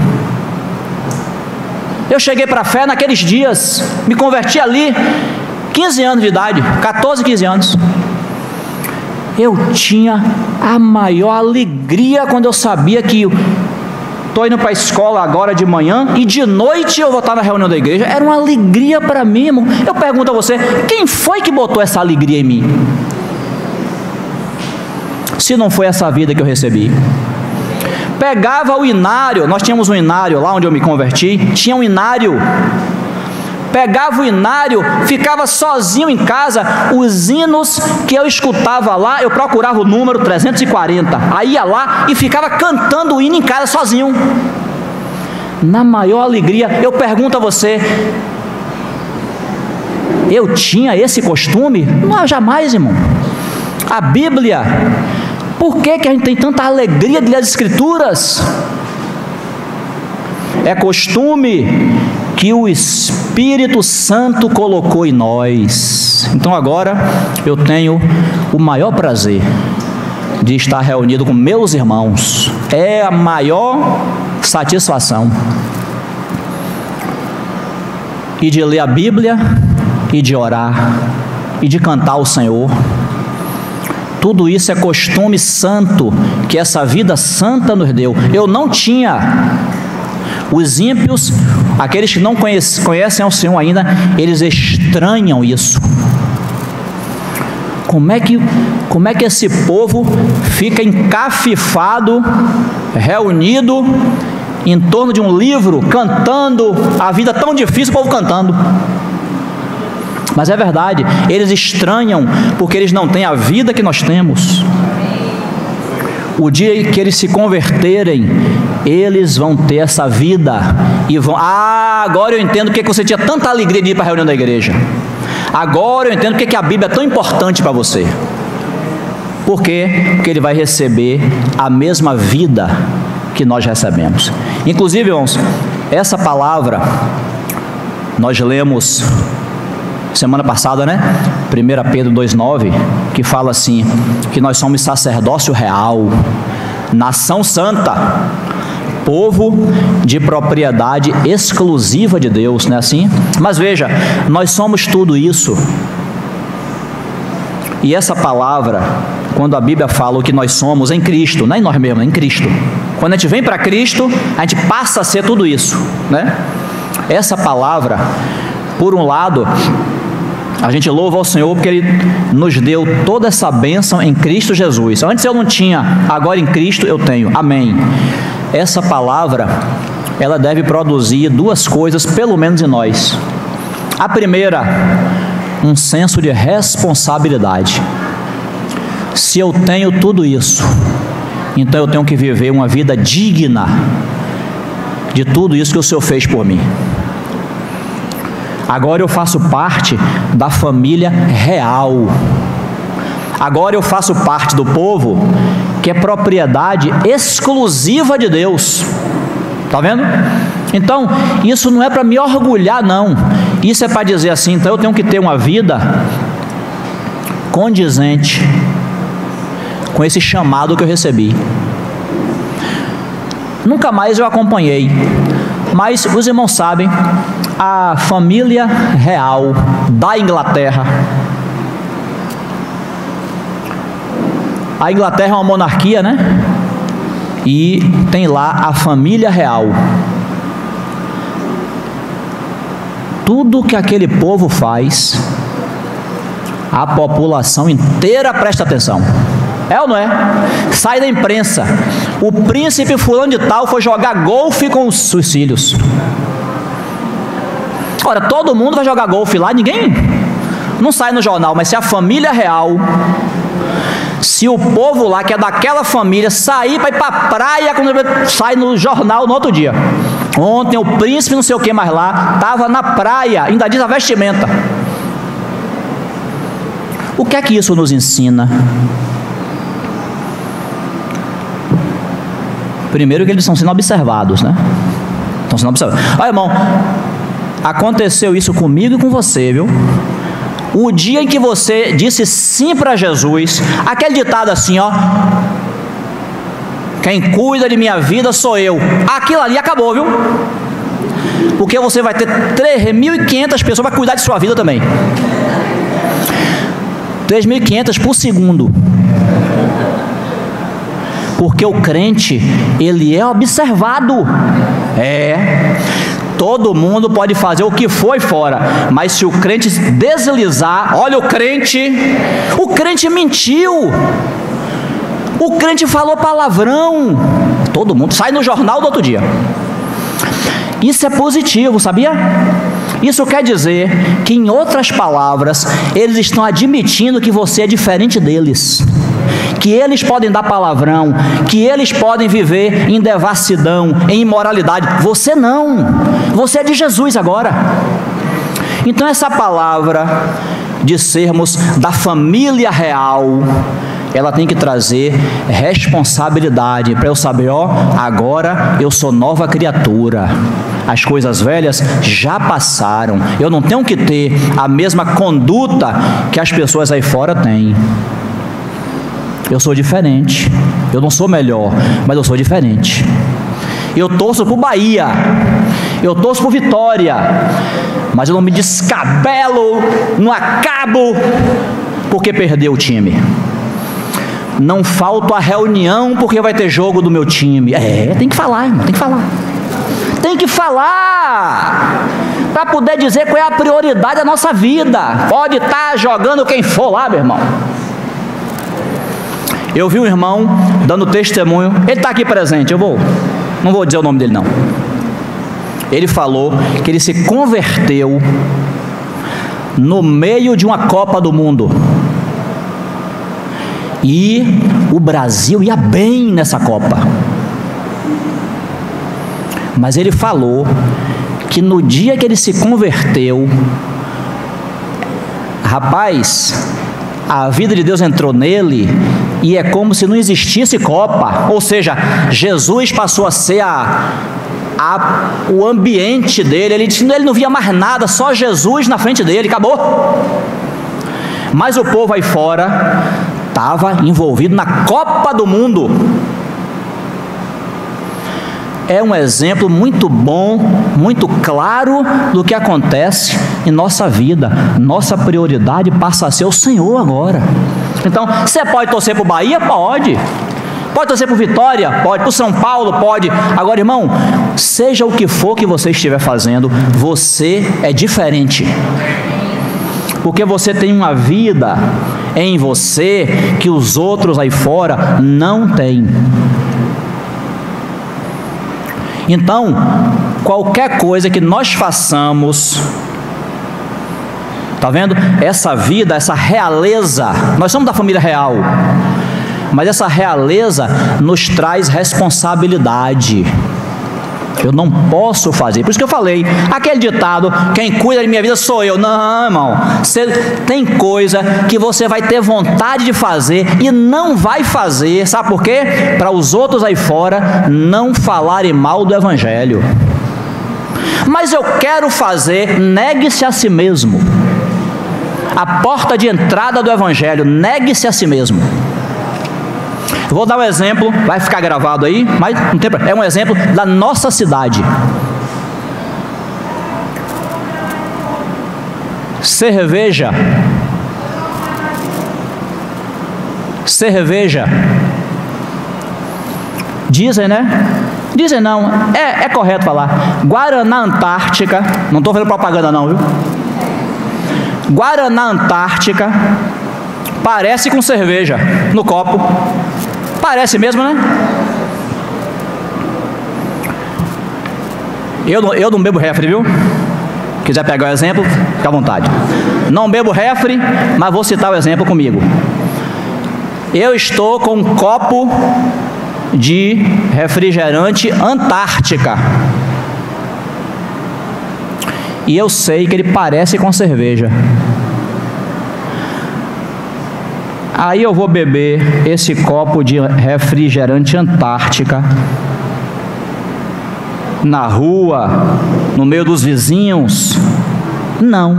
eu cheguei para a fé naqueles dias, me converti ali, 15 anos de idade, 14, 15 anos. Eu tinha a maior alegria quando eu sabia que estou indo para a escola agora de manhã e de noite eu vou estar na reunião da igreja. Era uma alegria para mim, irmão. Eu pergunto a você: quem foi que botou essa alegria em mim? Se não foi essa vida que eu recebi. Pegava o inário, nós tínhamos um inário lá onde eu me converti, tinha um inário. Pegava o inário, ficava sozinho em casa, os hinos que eu escutava lá, eu procurava o número 340, aí ia lá e ficava cantando o hino em casa sozinho, na maior alegria. Eu pergunto a você: eu tinha esse costume? Não, jamais, irmão. A Bíblia, por que a gente tem tanta alegria de ler as Escrituras? É costume que o Espírito Santo colocou em nós. Então agora eu tenho o maior prazer de estar reunido com meus irmãos. É a maior satisfação. E de ler a Bíblia, e de orar, e de cantar ao Senhor. Tudo isso é costume santo que essa vida santa nos deu. Eu não tinha. Os ímpios, aqueles que não conhecem ao Senhor ainda, eles estranham isso. Como é que esse povo fica encafifado, reunido em torno de um livro, cantando, a vida tão difícil, o povo cantando? Mas é verdade, eles estranham porque eles não têm a vida que nós temos. O dia que eles se converterem, eles vão ter essa vida e vão: agora eu entendo porque você tinha tanta alegria de ir para a reunião da igreja. Agora eu entendo porque a Bíblia é tão importante para você. Por quê? Porque ele vai receber a mesma vida que nós recebemos. Inclusive, irmãos, essa palavra nós lemos semana passada, né? 1 Pedro 2,9, que fala assim, que nós somos sacerdócio real, nação santa, povo de propriedade exclusiva de Deus, não é assim? Mas veja, nós somos tudo isso. E essa palavra, quando a Bíblia fala o que nós somos em Cristo, não é em nós mesmos, é em Cristo. Quando a gente vem para Cristo, a gente passa a ser tudo isso, né? Essa palavra, por um lado, a gente louva ao Senhor porque Ele nos deu toda essa bênção em Cristo Jesus. Antes eu não tinha, agora em Cristo eu tenho. Amém. Essa palavra, ela deve produzir duas coisas, pelo menos em nós. A primeira, um senso de responsabilidade. Se eu tenho tudo isso, então eu tenho que viver uma vida digna de tudo isso que o Senhor fez por mim. Agora eu faço parte da família real. Agora eu faço parte do povo que é propriedade exclusiva de Deus. Está vendo? Então, isso não é para me orgulhar, não. Isso é para dizer assim, então eu tenho que ter uma vida condizente com esse chamado que eu recebi. Nunca mais eu acompanhei, mas os irmãos sabem, a família real da Inglaterra. A Inglaterra é uma monarquia, né? E tem lá a família real. Tudo que aquele povo faz, a população inteira presta atenção. É ou não é? Sai da imprensa: o príncipe fulano de tal foi jogar golfe com os seus filhos. Ora, todo mundo vai jogar golfe lá, ninguém não sai no jornal, mas se a família real, se o povo lá que é daquela família sair para ir para a praia, sai no jornal no outro dia. Ontem o príncipe não sei o que mais lá estava na praia, ainda diz a vestimenta. O que é que isso nos ensina? Primeiro que eles estão sendo observados, né? Estão sendo observados. Olha, irmão, aconteceu isso comigo e com você, viu? O dia em que você disse sim para Jesus, aquele ditado assim, ó: quem cuida de minha vida sou eu. Aquilo ali acabou, viu? Porque você vai ter 3.500 pessoas para cuidar de sua vida também. 3.500 por segundo. Porque o crente, ele é observado. Todo mundo pode fazer o que foi fora, mas se o crente deslizar, olha, o crente mentiu, o crente falou palavrão, todo mundo sai no jornal do outro dia. Isso é positivo, sabia? Isso quer dizer que, em outras palavras, eles estão admitindo que você é diferente deles, que eles podem dar palavrão, que eles podem viver em devassidão, em imoralidade. Você não, você é de Jesus agora. Então essa palavra de sermos da família real, ela tem que trazer responsabilidade para eu saber, ó, agora eu sou nova criatura, as coisas velhas já passaram, eu não tenho que ter a mesma conduta que as pessoas aí fora têm. Eu sou diferente, eu não sou melhor, mas eu sou diferente. Eu torço por Bahia, eu torço por Vitória, mas eu não me descabelo, não acabo porque perdeu o time. Não falto a reunião porque vai ter jogo do meu time. Tem que falar, irmão, tem que falar. Tem que falar para poder dizer qual é a prioridade da nossa vida. Pode estar jogando quem for lá, meu irmão. Eu vi um irmão dando testemunho, ele está aqui presente, não vou dizer o nome dele não. Ele falou que ele se converteu no meio de uma Copa do Mundo. E o Brasil ia bem nessa Copa. Mas ele falou que no dia que ele se converteu, rapaz, a vida de Deus entrou nele e é como se não existisse Copa. Ou seja, Jesus passou a ser o ambiente dele. Ele não via mais nada, só Jesus na frente dele, acabou. Mas o povo aí fora estava envolvido na Copa do Mundo. É um exemplo muito bom, muito claro do que acontece em nossa vida. Nossa prioridade passa a ser o Senhor agora. Então, você pode torcer para o Bahia? Pode. Pode torcer para o Vitória? Pode. Para o São Paulo? Pode. Agora, irmão, seja o que for que você estiver fazendo, você é diferente. Porque você tem uma vida em você que os outros aí fora não têm. Então, qualquer coisa que nós façamos, tá vendo? Essa vida, essa realeza, nós somos da família real, mas essa realeza nos traz responsabilidade. Eu não posso fazer, por isso que eu falei, aquele ditado, quem cuida de minha vida sou eu. Não, irmão, tem coisa que você vai ter vontade de fazer e não vai fazer, sabe por quê? Para os outros aí fora não falarem mal do Evangelho. Mas eu quero fazer, negue-se a si mesmo. A porta de entrada do Evangelho, negue-se a si mesmo. Vou dar um exemplo, vai ficar gravado aí, mas não tem problema. É um exemplo da nossa cidade. Cerveja. Dizem, né? Dizem não, é correto falar. Guaraná Antártica, não estou fazendo propaganda não, viu? Guaraná Antártica parece com cerveja no copo. Parece mesmo, né? Eu não bebo refri, viu? Quiser pegar o exemplo, fica à vontade. Não bebo refri, mas vou citar o exemplo comigo. Eu estou com um copo de refrigerante Antártica. E eu sei que ele parece com cerveja. Aí eu vou beber esse copo de refrigerante Antártica na rua, no meio dos vizinhos? Não.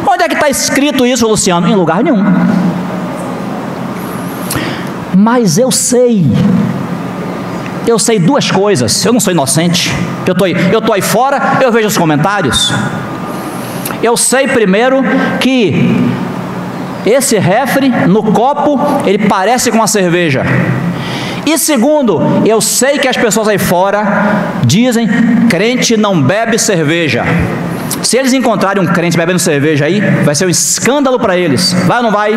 Onde é que está escrito isso, Luciano? Em lugar nenhum. Mas eu sei duas coisas. Eu não sou inocente. Eu tô aí fora, eu vejo os comentários. Eu sei primeiro que esse refri no copo, ele parece com uma cerveja. E segundo, eu sei que as pessoas aí fora dizem: crente não bebe cerveja. Se eles encontrarem um crente bebendo cerveja aí, vai ser um escândalo para eles. Vai ou não vai?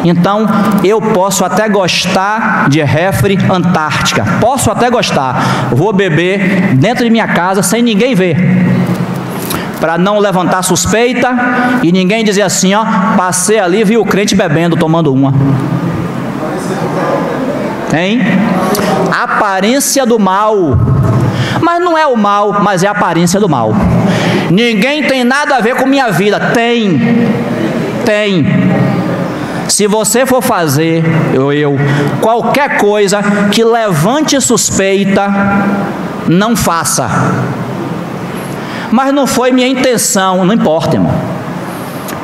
Então, eu posso até gostar de refri Antártica. Posso até gostar. Vou beber dentro de minha casa sem ninguém ver, para não levantar suspeita e ninguém dizer assim: ó, passei ali e vi o crente bebendo, tomando uma. Hein? Aparência do mal. Mas não é o mal, mas é a aparência do mal. Ninguém tem nada a ver com minha vida. Tem. Se você for fazer, qualquer coisa que levante suspeita, não faça. Mas não foi minha intenção. Não importa, irmão.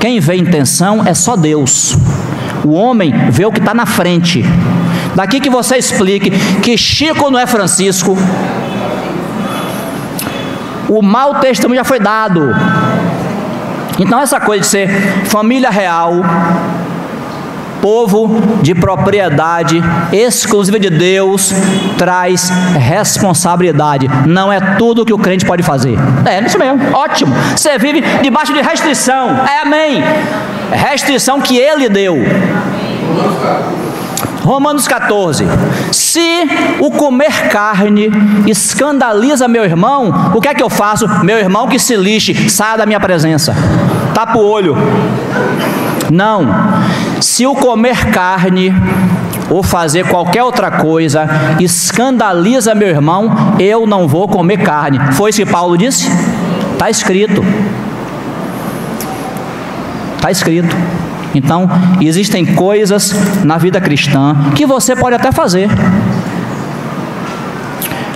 Quem vê intenção é só Deus. O homem vê o que está na frente. Daqui que você explique que Chico não é Francisco. O mau testemunho já foi dado. Então essa coisa de ser família real, povo de propriedade exclusiva de Deus, traz responsabilidade. Não é tudo que o crente pode fazer. É isso mesmo, ótimo. Você vive debaixo de restrição. Amém. Restrição que Ele deu. Romanos 14. Se o comer carne escandaliza meu irmão, o que é que eu faço? Meu irmão que se lixe, saia da minha presença. Tapa o olho. Não. Se o comer carne ou fazer qualquer outra coisa escandaliza meu irmão, eu não vou comer carne. Foi isso que Paulo disse? Está escrito. Está escrito. Então, existem coisas na vida cristã que você pode até fazer.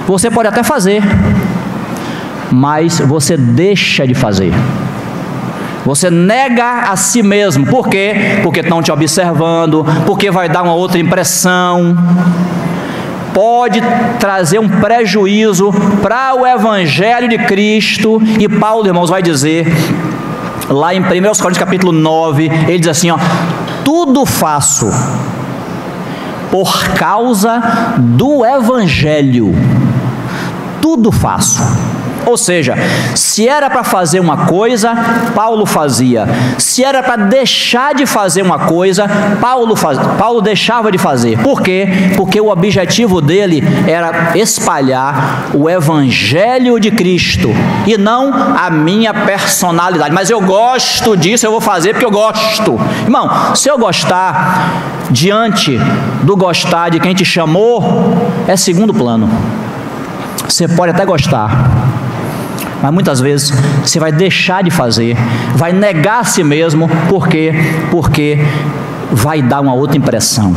Você pode até fazer, mas você deixa de fazer. Você nega a si mesmo. Por quê? Porque estão te observando, porque vai dar uma outra impressão. Pode trazer um prejuízo para o Evangelho de Cristo. E Paulo, irmãos, vai dizer lá em 1 Coríntios capítulo 9, ele diz assim, ó: tudo faço por causa do Evangelho. Tudo faço. Ou seja, se era para fazer uma coisa, Paulo fazia. Se era para deixar de fazer uma coisa, Paulo deixava de fazer. Por quê? Porque o objetivo dele era espalhar o Evangelho de Cristo e não a minha personalidade. Mas eu gosto disso, eu vou fazer porque eu gosto. Irmão, se eu gostar diante do gostar de quem te chamou, é segundo plano. Você pode até gostar, mas muitas vezes você vai deixar de fazer, vai negar a si mesmo. Por quê? Porque vai dar uma outra impressão.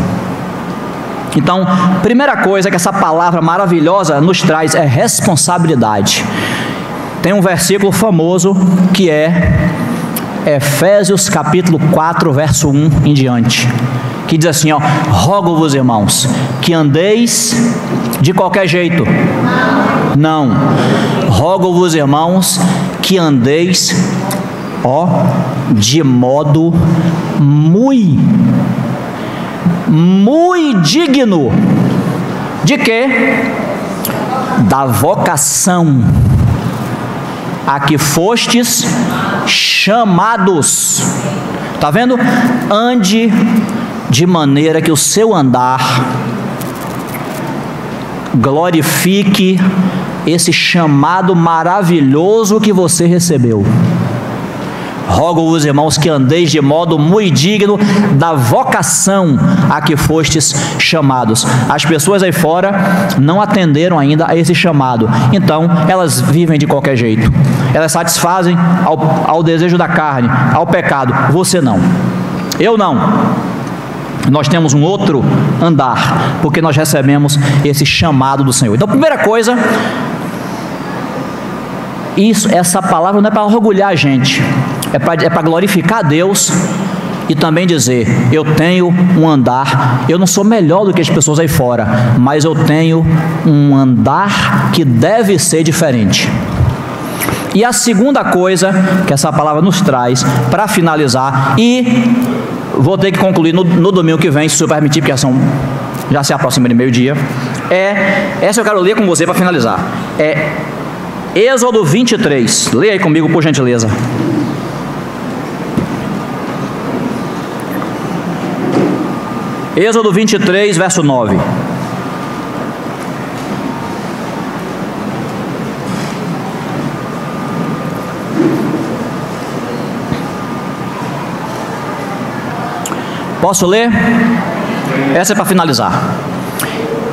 Então, primeira coisa que essa palavra maravilhosa nos traz é responsabilidade. Tem um versículo famoso que é Efésios capítulo 4, verso 1 em diante, que diz assim, ó: rogo-vos, irmãos, que andeis de qualquer jeito. Não. rogo-vos, irmãos, que andeis, de modo muito digno. De quê? Da vocação a que fostes chamados. Está vendo? Ande de maneira que o seu andar glorifique esse chamado maravilhoso que você recebeu. Rogo-vos, irmãos, que andeis de modo muito digno da vocação a que fostes chamados. As pessoas aí fora não atenderam ainda a esse chamado, então elas vivem de qualquer jeito. Elas satisfazem ao desejo da carne, ao pecado. Você não. Eu não. Nós temos um outro andar, porque nós recebemos esse chamado do Senhor. Então, primeira coisa, essa palavra não é para orgulhar a gente, é para glorificar a Deus e também dizer: eu tenho um andar, eu não sou melhor do que as pessoas aí fora, mas eu tenho um andar que deve ser diferente. E a segunda coisa que essa palavra nos traz, para finalizar, e vou ter que concluir no domingo que vem, se eu permitir, porque já se aproxima de meio-dia, essa eu quero ler com você para finalizar. Êxodo 23, leia aí comigo, por gentileza. Êxodo 23, verso 9. Posso ler? Essa é para finalizar.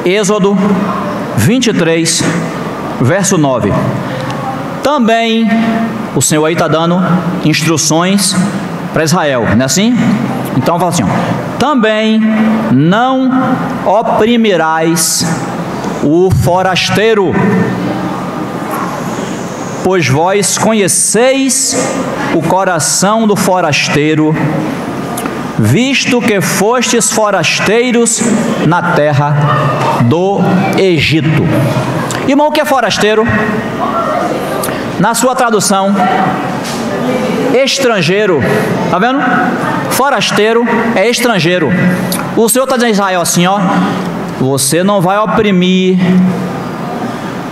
Êxodo 23, verso 9. Também o Senhor aí está dando instruções para Israel, não é assim? Então fala assim: também não oprimirás o forasteiro, pois vós conheceis o coração do forasteiro, visto que fostes forasteiros na terra do Egito. Irmão, o que é forasteiro? Na sua tradução, estrangeiro. Está vendo? Forasteiro é estrangeiro. O Senhor está dizendo a Israel assim: você não vai oprimir,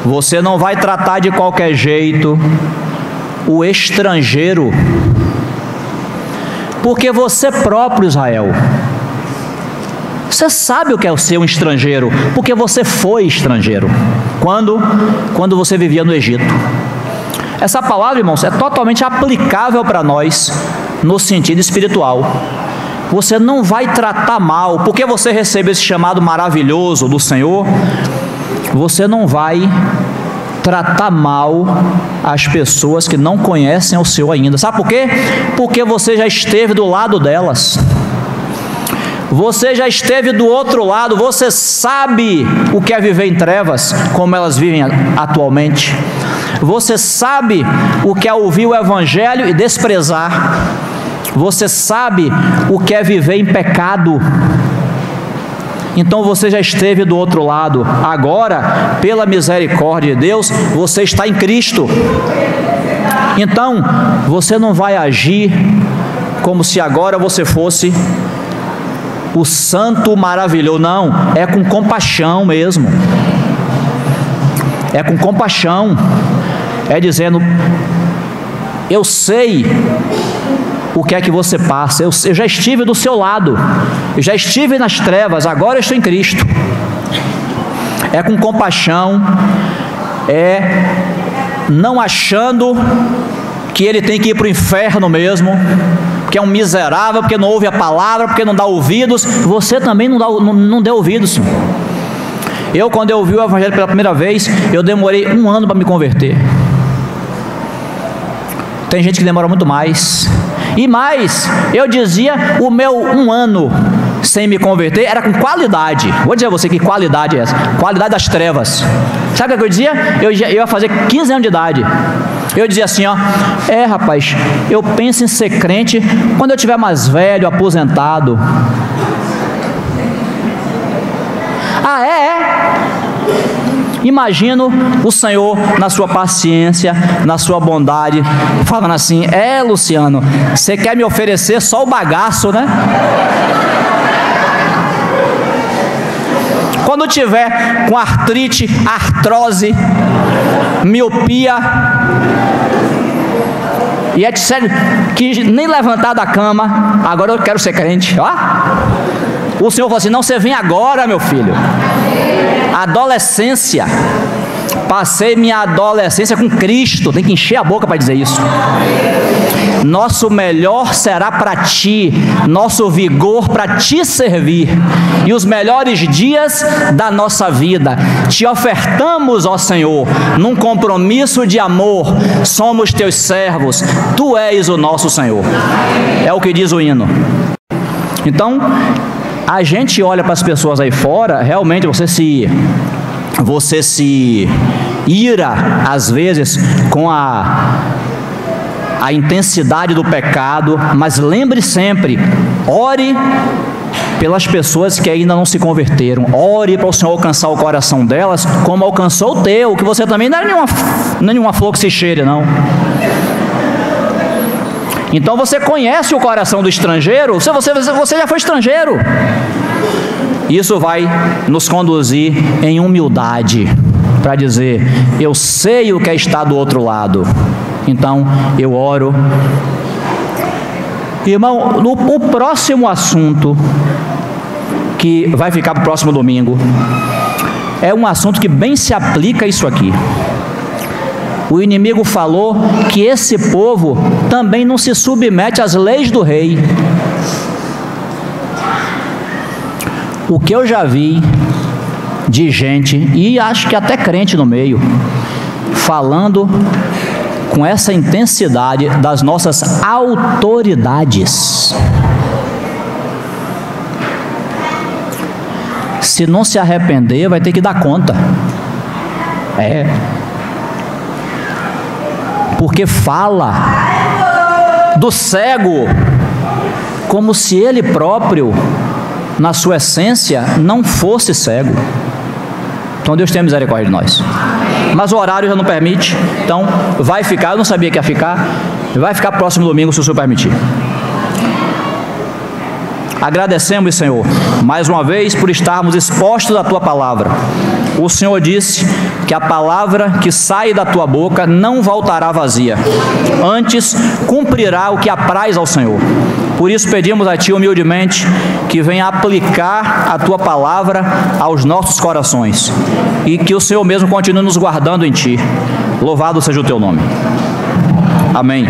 você não vai tratar de qualquer jeito o estrangeiro, porque você próprio, Israel, você sabe o que é ser um estrangeiro, porque você foi estrangeiro quando você vivia no Egito. Essa palavra, irmãos, é totalmente aplicável para nós no sentido espiritual. Você não vai tratar mal, porque você recebeu esse chamado maravilhoso do Senhor, você não vai tratar mal as pessoas que não conhecem o Senhor ainda. Sabe por quê? Porque você já esteve do lado delas. Você já esteve do outro lado, você sabe o que é viver em trevas, como elas vivem atualmente. Você sabe o que é ouvir o Evangelho e desprezar. Você sabe o que é viver em pecado. Então você já esteve do outro lado. Agora, pela misericórdia de Deus, você está em Cristo. Então, você não vai agir como se agora você fosse o santo maravilhoso. Não, é com compaixão mesmo. É com compaixão. É dizendo: eu sei o que é que você passa, eu já estive do seu lado, eu já estive nas trevas, agora eu estou em Cristo. É com compaixão, é não achando que ele tem que ir para o inferno mesmo, porque é um miserável, porque não ouve a palavra, porque não dá ouvidos. Você também não deu ouvidos. Eu, quando eu ouvi o Evangelho pela primeira vez, eu demorei 1 ano para me converter. Tem gente que demora muito mais. E mais, eu dizia, o meu 1 ano sem me converter era com qualidade. Vou dizer a você que qualidade é essa: qualidade das trevas. Sabe o que eu dizia? Eu ia fazer 15 anos de idade. Eu dizia assim: rapaz, eu penso em ser crente quando eu tiver mais velho, aposentado. Imagino o Senhor, na sua paciência, na sua bondade, falando assim: Luciano, você quer me oferecer só o bagaço, né? Quando tiver com artrite, artrose, miopia e etc, que nem levantar da cama, agora eu quero ser crente, ó. O Senhor falou assim: não, você vem agora, meu filho. Adolescência, passei minha adolescência com Cristo, tem que encher a boca para dizer isso. Nosso melhor será para ti, nosso vigor para te servir, e os melhores dias da nossa vida te ofertamos, ó Senhor, num compromisso de amor. Somos teus servos, tu és o nosso Senhor. É o que diz o hino. Então, a gente olha para as pessoas aí fora, realmente você se ira às vezes com a intensidade do pecado, mas lembre sempre, ore pelas pessoas que ainda não se converteram, ore para o Senhor alcançar o coração delas, como alcançou o teu, que você também não é nenhuma flor que se cheire, não. Então você conhece o coração do estrangeiro, você já foi estrangeiro. Isso vai nos conduzir em humildade, para dizer: eu sei o que é estar do outro lado. Então eu oro. Irmão, o próximo assunto que vai ficar para o próximo domingo é um assunto que bem se aplica a isso aqui. O inimigo falou que esse povo também não se submete às leis do rei. O que eu já vi de gente, e acho que até crente no meio, falando com essa intensidade das nossas autoridades. Se não se arrepender, vai ter que dar conta. Porque fala do cego como se ele próprio, na sua essência, não fosse cego. Então Deus tenha misericórdia de nós. Mas o horário já não permite, então vai ficar, eu não sabia que ia ficar, vai ficar próximo domingo, se o Senhor permitir. Agradecemos, Senhor, mais uma vez por estarmos expostos à Tua palavra. O Senhor disse que a palavra que sai da Tua boca não voltará vazia, antes cumprirá o que apraz ao Senhor. Por isso pedimos a Ti humildemente que venha aplicar a Tua palavra aos nossos corações, e que o Senhor mesmo continue nos guardando em Ti. Louvado seja o Teu nome. Amém.